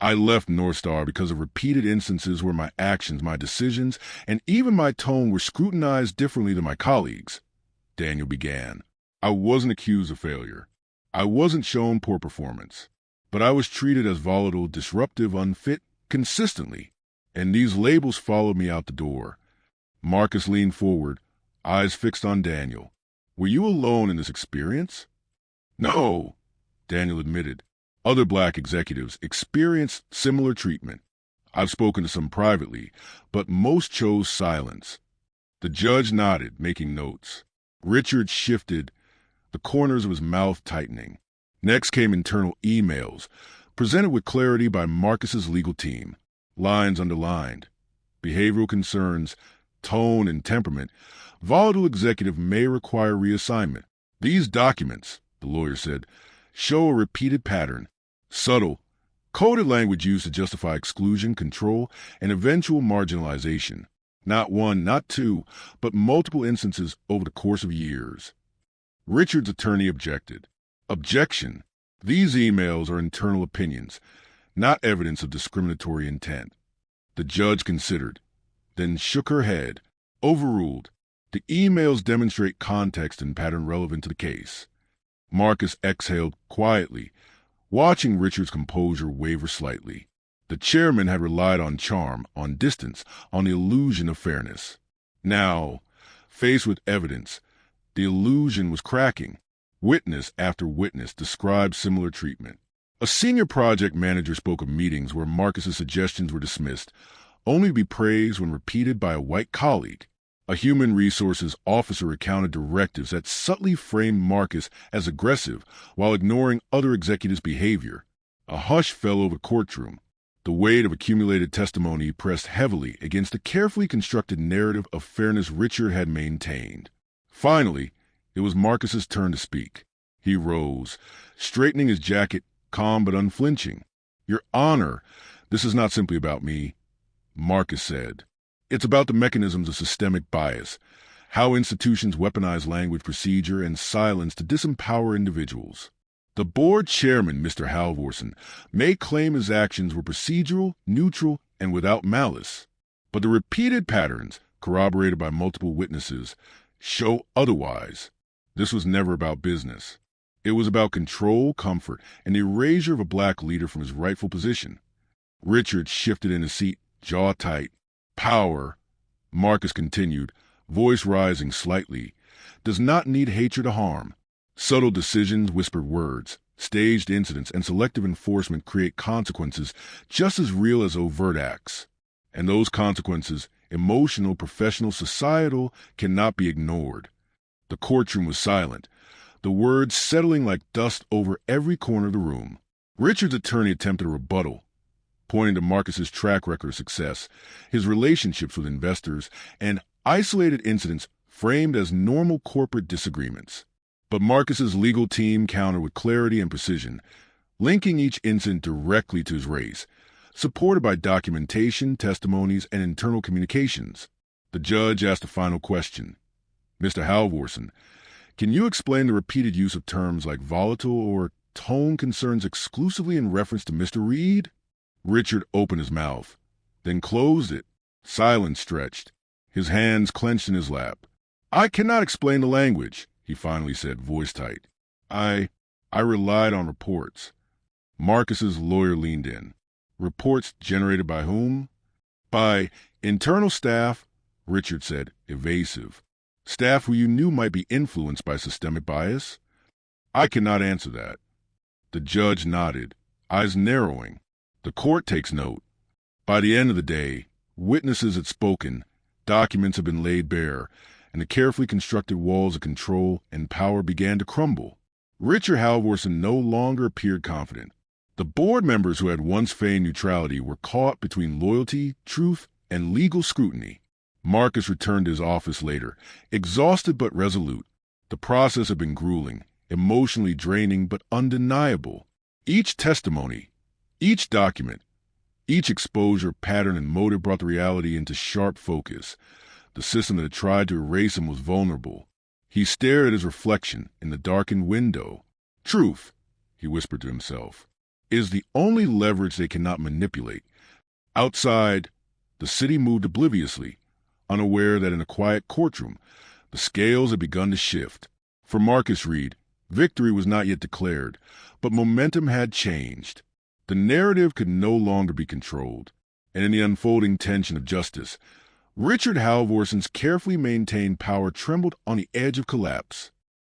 left North Star because of repeated instances where my actions, my decisions, and even my tone were scrutinized differently than my colleagues. Daniel began. I wasn't accused of failure. I wasn't shown poor performance. But I was treated as volatile, disruptive, unfit, consistently. And these labels followed me out the door. Marcus leaned forward, eyes fixed on Daniel. Were you alone in this experience? No, Daniel admitted. Other black executives experienced similar treatment. I've spoken to some privately, but most chose silence. The judge nodded, making notes. Richard shifted, the corners of his mouth tightening. Next came internal emails, presented with clarity by Marcus's legal team. Lines underlined. Behavioral concerns, tone and temperament. Volatile executive may require reassignment. These documents, the lawyer said, show a repeated pattern. Subtle, coded language used to justify exclusion, control, and eventual marginalization. Not one, not two, but multiple instances over the course of years. Richard's attorney objected. Objection. These emails are internal opinions, not evidence of discriminatory intent. The judge considered, then shook her head. Overruled. The emails demonstrate context and pattern relevant to the case. Marcus exhaled quietly, watching Richard's composure waver slightly. The chairman had relied on charm, on distance, on the illusion of fairness. Now, faced with evidence, the illusion was cracking. Witness after witness described similar treatment. A senior project manager spoke of meetings where Marcus's suggestions were dismissed, only to be praised when repeated by a white colleague. A human resources officer recounted directives that subtly framed Marcus as aggressive while ignoring other executives' behavior. A hush fell over the courtroom. The weight of accumulated testimony pressed heavily against the carefully constructed narrative of fairness Richard had maintained. Finally, it was Marcus's turn to speak. He rose, straightening his jacket, calm but unflinching. Your Honor, this is not simply about me, Marcus said. It's about the mechanisms of systemic bias, how institutions weaponize language, procedure, and silence to disempower individuals. The board chairman, Mr. Halvorsen, may claim his actions were procedural, neutral, and without malice. But the repeated patterns, corroborated by multiple witnesses, show otherwise. This was never about business. It was about control, comfort, and the erasure of a black leader from his rightful position. Richard shifted in his seat, jaw tight. Power, Marcus continued, voice rising slightly, does not need hatred to harm. Subtle decisions, whispered words, staged incidents, and selective enforcement create consequences just as real as overt acts. And those consequences, emotional, professional, societal, cannot be ignored. The courtroom was silent, the words settling like dust over every corner of the room. Richard's attorney attempted a rebuttal, pointing to Marcus's track record of success, his relationships with investors, and isolated incidents framed as normal corporate disagreements. But Marcus's legal team countered with clarity and precision, linking each incident directly to his race, supported by documentation, testimonies, and internal communications. The judge asked a final question. Mr. Halvorsen, can you explain the repeated use of terms like volatile or tone concerns exclusively in reference to Mr. Reed? Richard opened his mouth, then closed it. Silence stretched, his hands clenched in his lap. I cannot explain the language, he finally said, voice tight. I relied on reports. Marcus's lawyer leaned in. Reports generated by whom? By internal staff, Richard said, evasive. Staff who you knew might be influenced by systemic bias? I cannot answer that. The judge nodded, eyes narrowing. The court takes note. By the end of the day, witnesses had spoken, documents had been laid bare, and the carefully constructed walls of control and power began to crumble. Richard Halvorson no longer appeared confident. The board members who had once feigned neutrality were caught between loyalty, truth, and legal scrutiny. Marcus returned to his office later, exhausted but resolute. The process had been grueling, emotionally draining but undeniable. Each testimony, each document, each exposure, pattern, and motive brought the reality into sharp focus. The system that had tried to erase him was vulnerable. He stared at his reflection in the darkened window. Truth, he whispered to himself, is the only leverage they cannot manipulate. Outside, the city moved obliviously, unaware that in a quiet courtroom, the scales had begun to shift. For Marcus Reed, victory was not yet declared, but momentum had changed. The narrative could no longer be controlled, and in the unfolding tension of justice, Richard Halvorson's carefully maintained power trembled on the edge of collapse.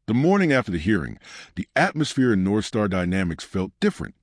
The morning after the hearing, the atmosphere in North Star Dynamics felt different.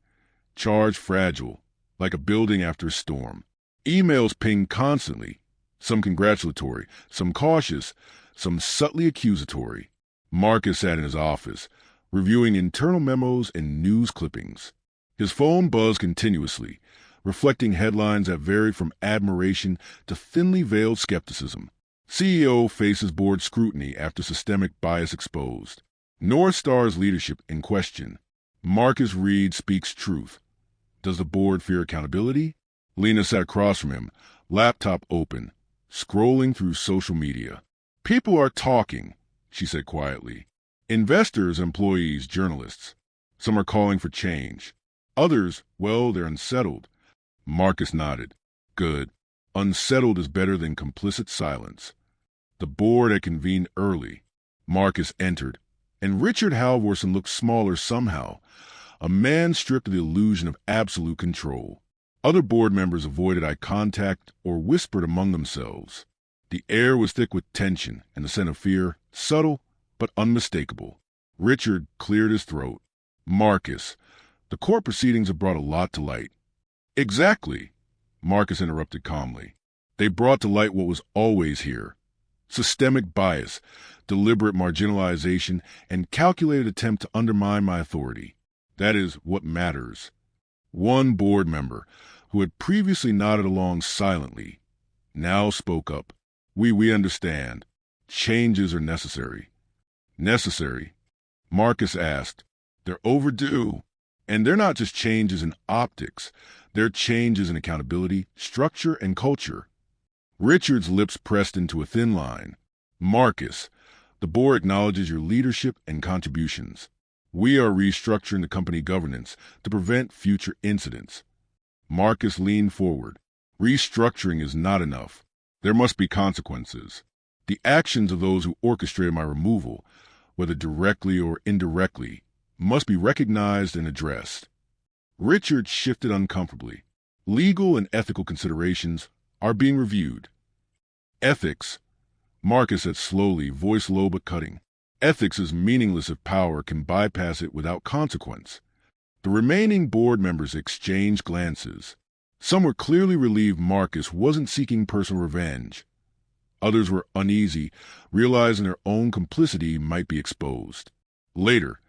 Charged, fragile, like a building after a storm. Emails pinged constantly, some congratulatory, some cautious, some subtly accusatory. Marcus sat in his office, reviewing internal memos and news clippings. His phone buzzed continuously, reflecting headlines that varied from admiration to thinly veiled skepticism. CEO faces board scrutiny after systemic bias exposed. North Star's leadership in question. Marcus Reed speaks truth. Does the board fear accountability? Lena sat across from him, laptop open, scrolling through social media. People are talking, she said quietly. Investors, employees, journalists. Some are calling for change. Others, well, they're unsettled. Marcus nodded. Good. Unsettled is better than complicit silence. The board had convened early. Marcus entered, and Richard Halvorson looked smaller somehow, a man stripped of the illusion of absolute control. Other board members avoided eye contact or whispered among themselves. The air was thick with tension and the scent of fear, subtle but unmistakable. Richard cleared his throat. Marcus, the court proceedings have brought a lot to light. Exactly, Marcus interrupted calmly. They brought to light what was always here. Systemic bias, deliberate marginalization, and calculated attempt to undermine my authority. That is what matters. One board member, who had previously nodded along silently, now spoke up. We understand. Changes are necessary. Necessary? Marcus asked. They're overdue. And they're not just changes in optics. They're changes in accountability, structure, and culture. Richard's lips pressed into a thin line. Marcus, the board acknowledges your leadership and contributions. We are restructuring the company governance to prevent future incidents. Marcus leaned forward. Restructuring is not enough. There must be consequences. The actions of those who orchestrated my removal, whether directly or indirectly, must be recognized and addressed. Richard shifted uncomfortably. Legal and ethical considerations are being reviewed. Ethics, Marcus said slowly, voice low but cutting. Ethics is meaningless if power can bypass it without consequence. The remaining board members exchanged glances. Some were clearly relieved Marcus wasn't seeking personal revenge. Others were uneasy, realizing their own complicity might be exposed. Later,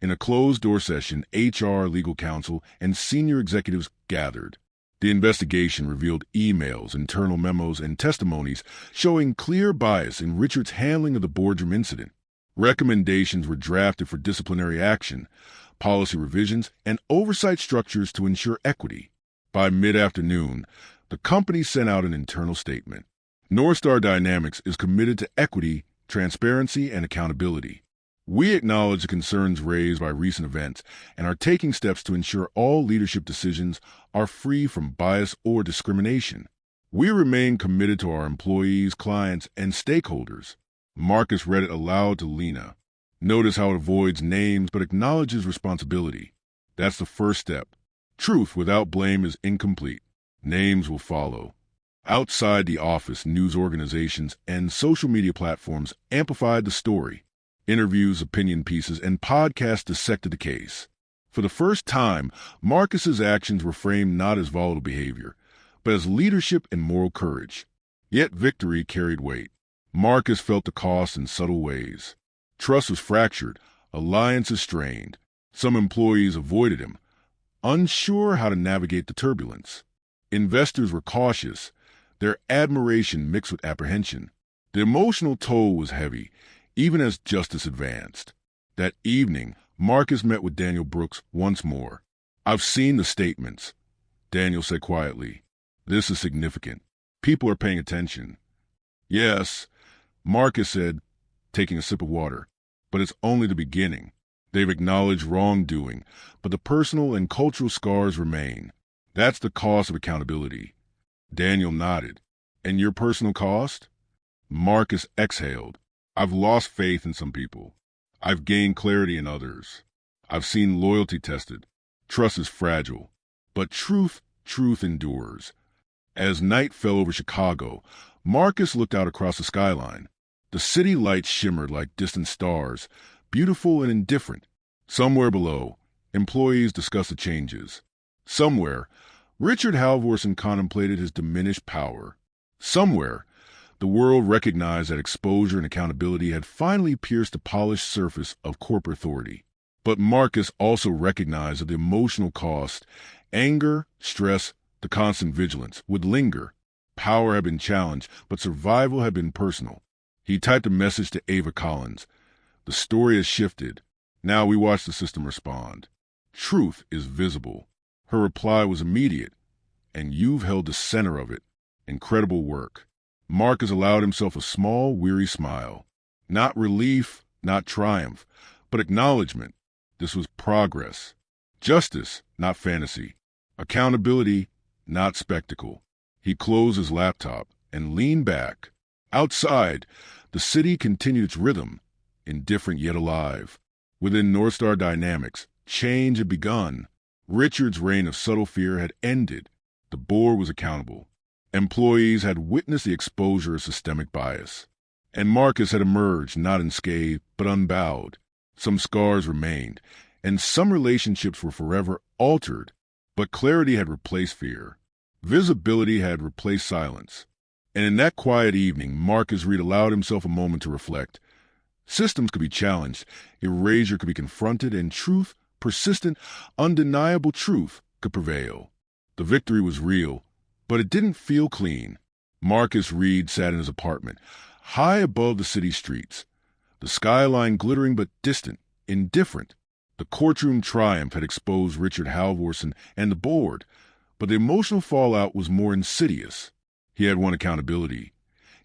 in a closed-door session, HR, legal counsel, and senior executives gathered. The investigation revealed emails, internal memos, and testimonies showing clear bias in Richard's handling of the boardroom incident. Recommendations were drafted for disciplinary action, policy revisions, and oversight structures to ensure equity. By mid-afternoon, the company sent out an internal statement. North Star Dynamics is committed to equity, transparency, and accountability. We acknowledge the concerns raised by recent events and are taking steps to ensure all leadership decisions are free from bias or discrimination. We remain committed to our employees, clients, and stakeholders. Marcus read it aloud to Lena. Notice how it avoids names but acknowledges responsibility. That's the first step. Truth without blame is incomplete. Names will follow. Outside the office, news organizations and social media platforms amplified the story. Interviews, opinion pieces, and podcasts dissected the case. For the first time, Marcus's actions were framed not as volatile behavior, but as leadership and moral courage. Yet victory carried weight. Marcus felt the cost in subtle ways. Trust was fractured, alliances strained. Some employees avoided him, unsure how to navigate the turbulence. Investors were cautious, their admiration mixed with apprehension. The emotional toll was heavy, even as justice advanced. That evening, Marcus met with Daniel Brooks once more. "I've seen the statements," Daniel said quietly. "This is significant. People are paying attention." "Yes," Marcus said, taking a sip of water, "but it's only the beginning. They've acknowledged wrongdoing, but the personal and cultural scars remain. That's the cost of accountability." Daniel nodded. "And your personal cost?" Marcus exhaled. "I've lost faith in some people. I've gained clarity in others. I've seen loyalty tested. Trust is fragile. But truth endures." As night fell over Chicago, Marcus looked out across the skyline. The city lights shimmered like distant stars, beautiful and indifferent. Somewhere below, employees discussed the changes. Somewhere, Richard Halvorson contemplated his diminished power. Somewhere, the world recognized that exposure and accountability had finally pierced the polished surface of corporate authority. But Marcus also recognized that the emotional cost, anger, stress, the constant vigilance, would linger. Power had been challenged, but survival had been personal. He typed a message to Ava Collins. "The story has shifted. Now we watch the system respond. Truth is visible." Her reply was immediate. "And you've held the center of it. Incredible work." Marcus allowed himself a small, weary smile. Not relief, not triumph, but acknowledgement. This was progress. Justice, not fantasy. Accountability, not spectacle. He closed his laptop and leaned back. Outside, the city continued its rhythm, indifferent yet alive. Within North Star Dynamics, change had begun. Richard's reign of subtle fear had ended. The board was accountable. Employees had witnessed the exposure of systemic bias. And Marcus had emerged not unscathed, but unbowed. Some scars remained, and some relationships were forever altered. But clarity had replaced fear. Visibility had replaced silence. And in that quiet evening, Marcus Reed allowed himself a moment to reflect. Systems could be challenged, erasure could be confronted, and truth, persistent, undeniable truth, could prevail. The victory was real, but it didn't feel clean. Marcus Reed sat in his apartment, high above the city streets. The skyline glittering but distant, indifferent. The courtroom triumph had exposed Richard Halvorson and the board, but the emotional fallout was more insidious. He had won accountability,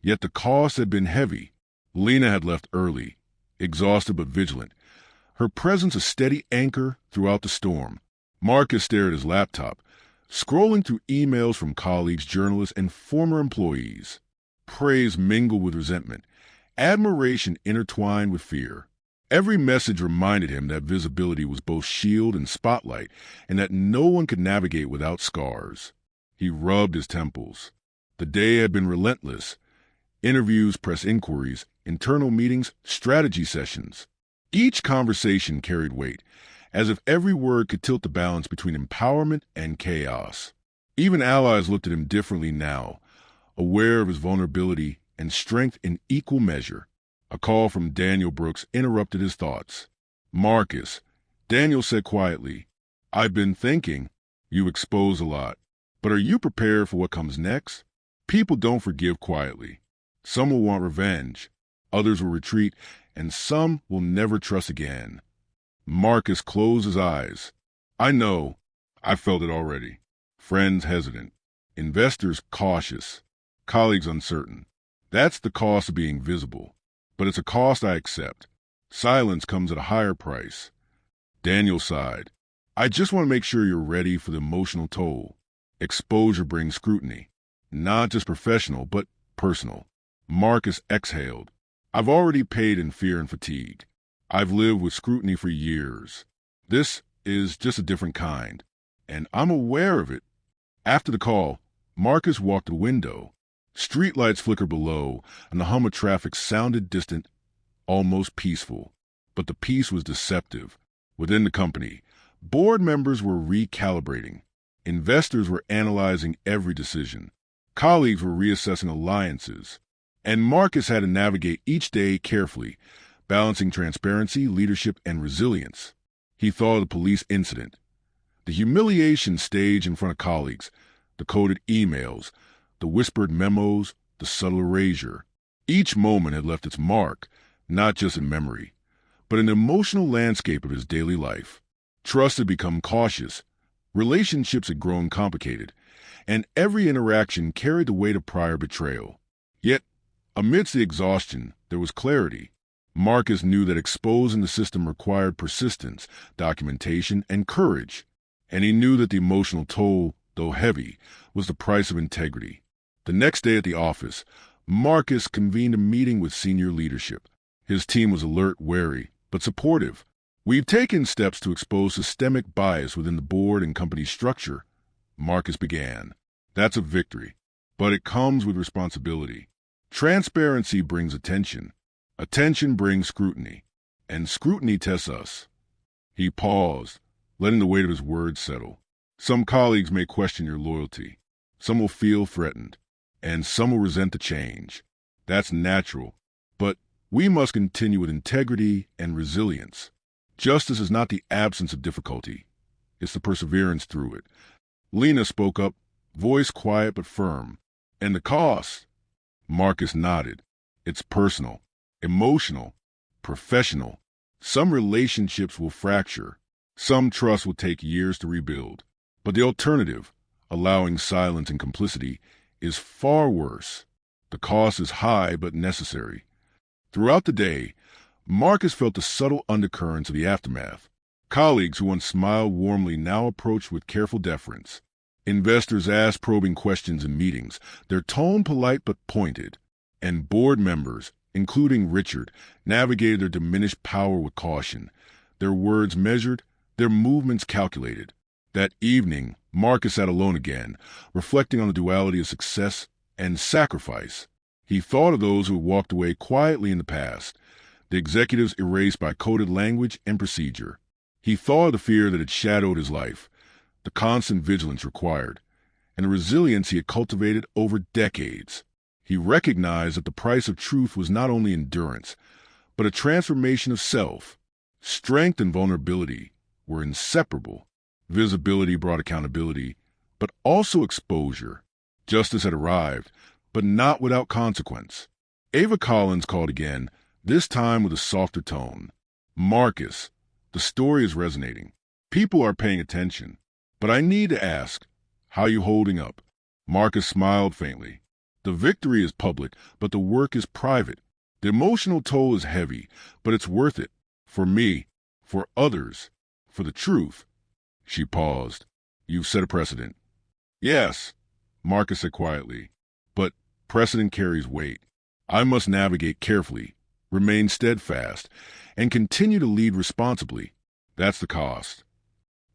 yet the cost had been heavy. Lena had left early, exhausted but vigilant, her presence a steady anchor throughout the storm. Marcus stared at his laptop, scrolling through emails from colleagues, journalists, and former employees. Praise mingled with resentment, admiration intertwined with fear. Every message reminded him that visibility was both shield and spotlight, and that no one could navigate without scars. He rubbed his temples. The day had been relentless. Interviews, press inquiries, internal meetings, strategy sessions. Each conversation carried weight, as if every word could tilt the balance between empowerment and chaos. Even allies looked at him differently now, aware of his vulnerability and strength in equal measure. A call from Daniel Brooks interrupted his thoughts. "Marcus," Daniel said quietly, "I've been thinking. You expose a lot. But are you prepared for what comes next? People don't forgive quietly. Some will want revenge, others will retreat, and some will never trust again." Marcus closed his eyes. "I know. I felt it already. Friends hesitant, investors cautious, colleagues uncertain. That's the cost of being visible. But it's a cost I accept. Silence comes at a higher price." Daniel sighed. "I just want to make sure you're ready for the emotional toll. Exposure brings scrutiny. Not just professional, but personal." Marcus exhaled. "I've already paid in fear and fatigue. I've lived with scrutiny for years. This is just a different kind. and I'm aware of it. After the call, Marcus walked to the window. Streetlights flickered below, and the hum of traffic sounded distant, almost peaceful. But the peace was deceptive. Within the company, board members were recalibrating. Investors were analyzing every decision. Colleagues were reassessing alliances. And Marcus had to navigate each day carefully, balancing transparency, leadership, and resilience. He thought of the police incident, the humiliation stage in front of colleagues, the coded emails, the whispered memos, the subtle erasure. Each moment had left its mark, not just in memory, but in the emotional landscape of his daily life. Trust had become cautious. Relationships had grown complicated, and every interaction carried the weight of prior betrayal. Yet, amidst the exhaustion, there was clarity. Marcus knew that exposing the system required persistence, documentation, and courage. And he knew that the emotional toll, though heavy, was the price of integrity. The next day at the office, Marcus convened a meeting with senior leadership. His team was alert, wary, but supportive. "We've taken steps to expose systemic bias within the board and company structure," Marcus began. "That's a victory, but it comes with responsibility. Transparency brings attention. Attention brings scrutiny, and scrutiny tests us." He paused, letting the weight of his words settle. "Some colleagues may question your loyalty. Some will feel threatened, and some will resent the change. That's natural, but we must continue with integrity and resilience. Justice is not the absence of difficulty. It's the perseverance through it." Lena spoke up, voice quiet but firm. "And the cost?" Marcus nodded. "It's personal, emotional, professional. Some relationships will fracture. Some trust will take years to rebuild. But the alternative, allowing silence and complicity, is far worse. The cost is high but necessary." Throughout the day, Marcus felt the subtle undercurrents of the aftermath. Colleagues who once smiled warmly now approached with careful deference. Investors asked probing questions in meetings, their tone polite but pointed. And board members, including Richard, navigated their diminished power with caution, their words measured, their movements calculated. That evening, Marcus sat alone again, reflecting on the duality of success and sacrifice. He thought of those who had walked away quietly in the past, the executives erased by coded language and procedure. He thought of the fear that had shadowed his life, the constant vigilance required, and the resilience he had cultivated over decades. He recognized that the price of truth was not only endurance, but a transformation of self. Strength and vulnerability were inseparable. Visibility brought accountability, but also exposure. Justice had arrived, but not without consequence. Ava Collins called again, this time with a softer tone. "Marcus, the story is resonating. People are paying attention. But I need to ask, how are you holding up?" Marcus smiled faintly. "The victory is public, but the work is private. The emotional toll is heavy, but it's worth it. For me, for others, for the truth." She paused. "You've set a precedent." "Yes," Marcus said quietly. "But precedent carries weight. I must navigate carefully, remain steadfast, and continue to lead responsibly. That's the cost."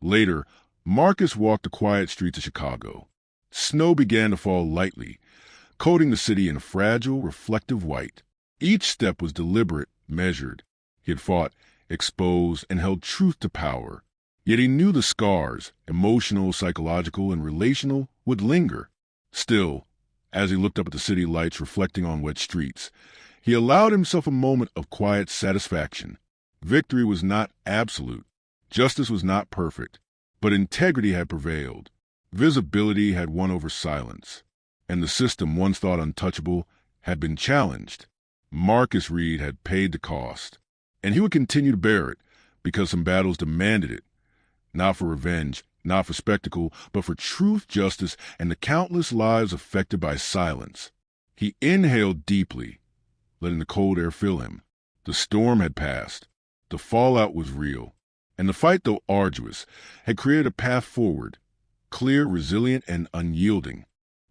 Later, Marcus walked the quiet streets of Chicago. Snow began to fall lightly, coating the city in fragile, reflective white. Each step was deliberate, measured. He had fought, exposed, and held truth to power. Yet he knew the scars, emotional, psychological, and relational, would linger. Still, as he looked up at the city lights reflecting on wet streets, he allowed himself a moment of quiet satisfaction. Victory was not absolute. Justice was not perfect. But integrity had prevailed. Visibility had won over silence. And the system once thought untouchable had been challenged. Marcus Reed had paid the cost. And he would continue to bear it, because some battles demanded it. Not for revenge, not for spectacle, but for truth, justice, and the countless lives affected by silence. He inhaled deeply, letting the cold air fill him. The storm had passed. The fallout was real. And the fight, though arduous, had created a path forward, clear, resilient, and unyielding.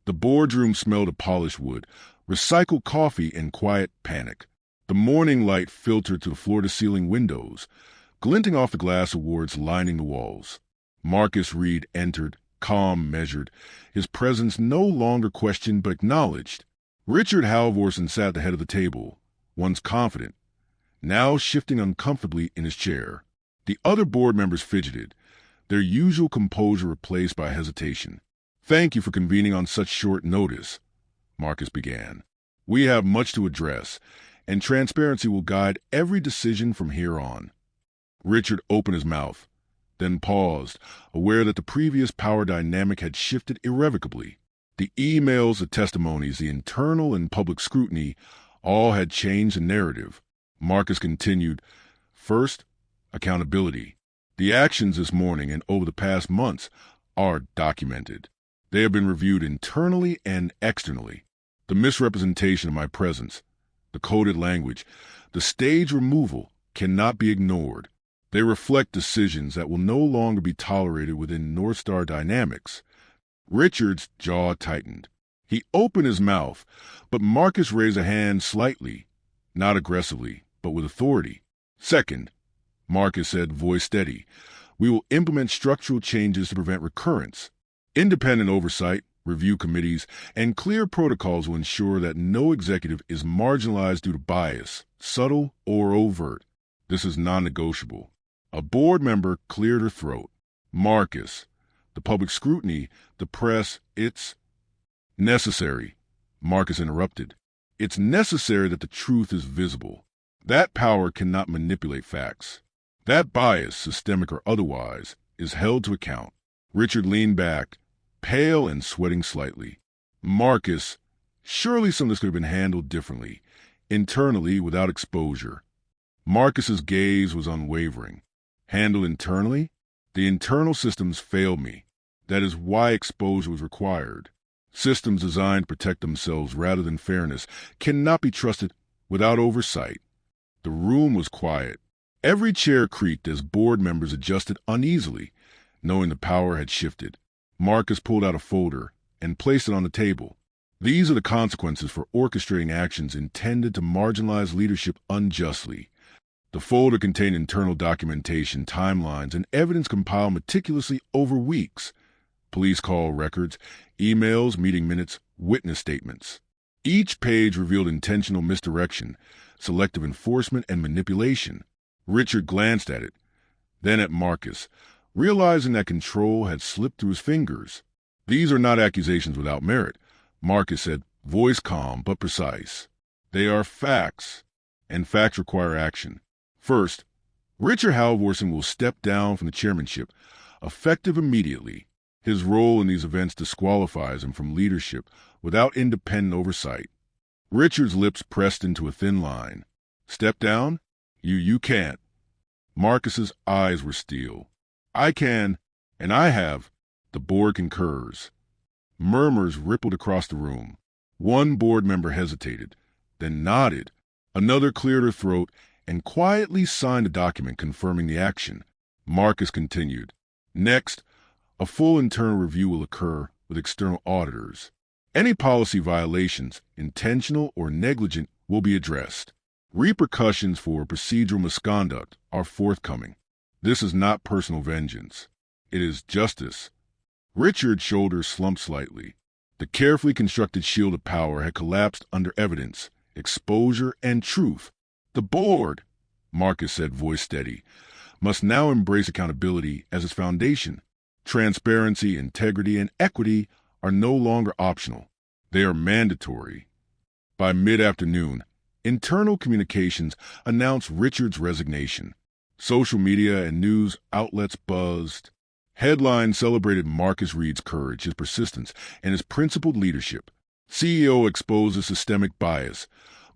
The boardroom smelled of polished wood, recycled coffee, and quiet panic. The morning light filtered through the floor-to-ceiling windows, glinting off the glass awards lining the walls. Marcus Reed entered, calm, measured, his presence no longer questioned but acknowledged. Richard Halvorsen sat at the head of the table, once confident, now shifting uncomfortably in his chair. The other board members fidgeted, their usual composure replaced by hesitation. "Thank you for convening on such short notice," Marcus began. "We have much to address, and transparency will guide every decision from here on." Richard opened his mouth, then paused, aware that the previous power dynamic had shifted irrevocably. The emails, the testimonies, the internal and public scrutiny, all had changed the narrative. Marcus continued, "First, accountability. The actions this morning and over the past months are documented. They have been reviewed internally and externally. The misrepresentation of my presence, the coded language, the stage removal cannot be ignored. They reflect decisions that will no longer be tolerated within North Star Dynamics." Richard's jaw tightened. He opened his mouth, but Marcus raised a hand slightly, not aggressively, but with authority. "Second," Marcus said, voice steady, "we will implement structural changes to prevent recurrence. Independent oversight, review committees, and clear protocols will ensure that no executive is marginalized due to bias, subtle or overt. This is non-negotiable." A board member cleared her throat. "Marcus, the public scrutiny, the press, it's necessary," Marcus interrupted. "It's necessary that the truth is visible. That power cannot manipulate facts. That bias, systemic or otherwise, is held to account." Richard leaned back, pale and sweating slightly. "Marcus, surely some of this could have been handled differently, internally without exposure." Marcus's gaze was unwavering. "Handled internally? The internal systems failed me. That is why exposure was required. Systems designed to protect themselves rather than fairness cannot be trusted without oversight." The room was quiet. Every chair creaked as board members adjusted uneasily, knowing the power had shifted. Marcus pulled out a folder and placed it on the table. "These are the consequences for orchestrating actions intended to marginalize leadership unjustly." The folder contained internal documentation, timelines, and evidence compiled meticulously over weeks. Police call records, emails, meeting minutes, witness statements. Each page revealed intentional misdirection, selective enforcement, and manipulation. Richard glanced at it, then at Marcus, realizing that control had slipped through his fingers. "These are not accusations without merit," Marcus said, voice calm but precise. "They are facts, and facts require action. First, Richard Halvorsen will step down from the chairmanship, effective immediately. His role in these events disqualifies him from leadership without independent oversight." Richard's lips pressed into a thin line. "Step down? You can't." Marcus's eyes were steel. "I can, and I have." The board concurs. Murmurs rippled across the room. One board member hesitated, then nodded. Another cleared her throat and quietly signed a document confirming the action. Marcus continued. "Next, a full internal review will occur with external auditors. Any policy violations, intentional or negligent, will be addressed. Repercussions for procedural misconduct are forthcoming. This is not personal vengeance. It is justice." Richard's shoulders slumped slightly. The carefully constructed shield of power had collapsed under evidence, exposure, and truth. "The board," Marcus said, voice steady, "must now embrace accountability as its foundation. Transparency, integrity, and equity are no longer optional. They are mandatory." By mid-afternoon, internal communications announced Richard's resignation. Social media and news outlets buzzed. Headlines celebrated Marcus Reed's courage, his persistence, and his principled leadership. CEO exposes systemic bias.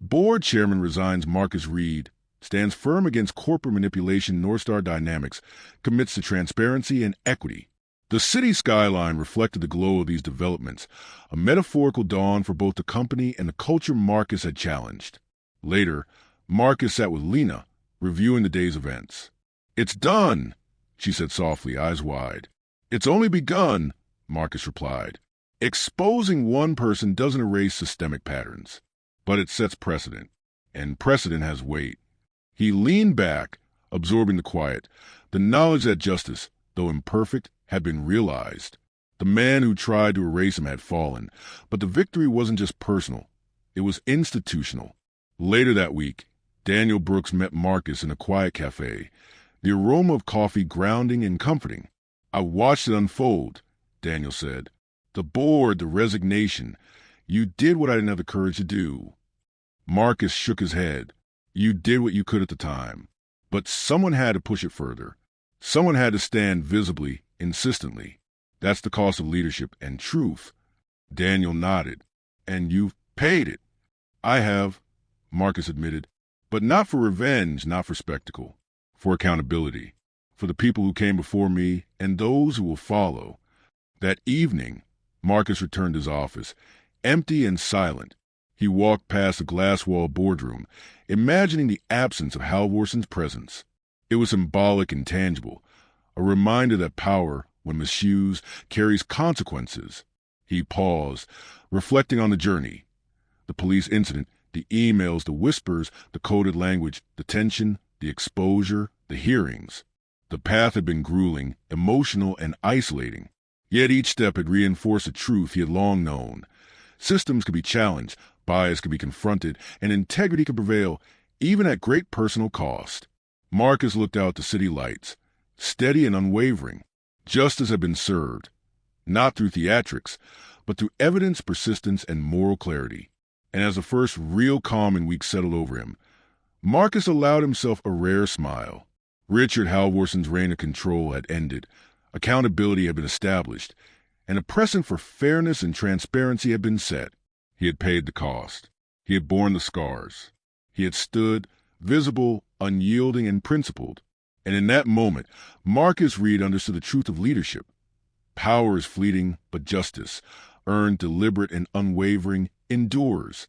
Board chairman resigns. Marcus Reed stands firm against corporate manipulation. North Star Dynamics commits to transparency and equity. The city skyline reflected the glow of these developments, a metaphorical dawn for both the company and the culture Marcus had challenged. Later, Marcus sat with Lena, reviewing the day's events. "It's done," she said softly, eyes wide. "It's only begun," Marcus replied. "Exposing one person doesn't erase systemic patterns, but it sets precedent, and precedent has weight." He leaned back, absorbing the quiet, the knowledge that justice, though imperfect, had been realized. The man who tried to erase him had fallen, but the victory wasn't just personal. It was institutional. Later that week, Daniel Brooks met Marcus in a quiet cafe, the aroma of coffee grounding and comforting. "I watched it unfold," Daniel said. "The bored, the resignation. You did what I didn't have the courage to do." Marcus shook his head. "You did what you could at the time. But someone had to push it further. Someone had to stand visibly, insistently. That's the cost of leadership and truth." Daniel nodded. "And you've paid it." "I have," Marcus admitted. "But not for revenge, not for spectacle. For accountability. For the people who came before me and those who will follow." That evening, Marcus returned to his office, empty and silent. He walked past the glass-walled boardroom, imagining the absence of Halvorson's presence. It was symbolic and tangible, a reminder that power, when misused, carries consequences. He paused, reflecting on the journey. The police incident, the emails, the whispers, the coded language, the tension, the exposure, the hearings. The path had been grueling, emotional, and isolating. Yet each step had reinforced a truth he had long known. Systems could be challenged, bias could be confronted, and integrity could prevail, even at great personal cost. Marcus looked out at the city lights, steady and unwavering. Justice had been served, not through theatrics, but through evidence, persistence, and moral clarity. And as the first real calm in weeks settled over him, Marcus allowed himself a rare smile. Richard Halvorson's reign of control had ended, accountability had been established, and a precedent for fairness and transparency had been set. He had paid the cost. He had borne the scars. He had stood, visible, unyielding, and principled. And in that moment, Marcus Reed understood the truth of leadership. Power is fleeting, but justice, earned, deliberate, and unwavering, endures.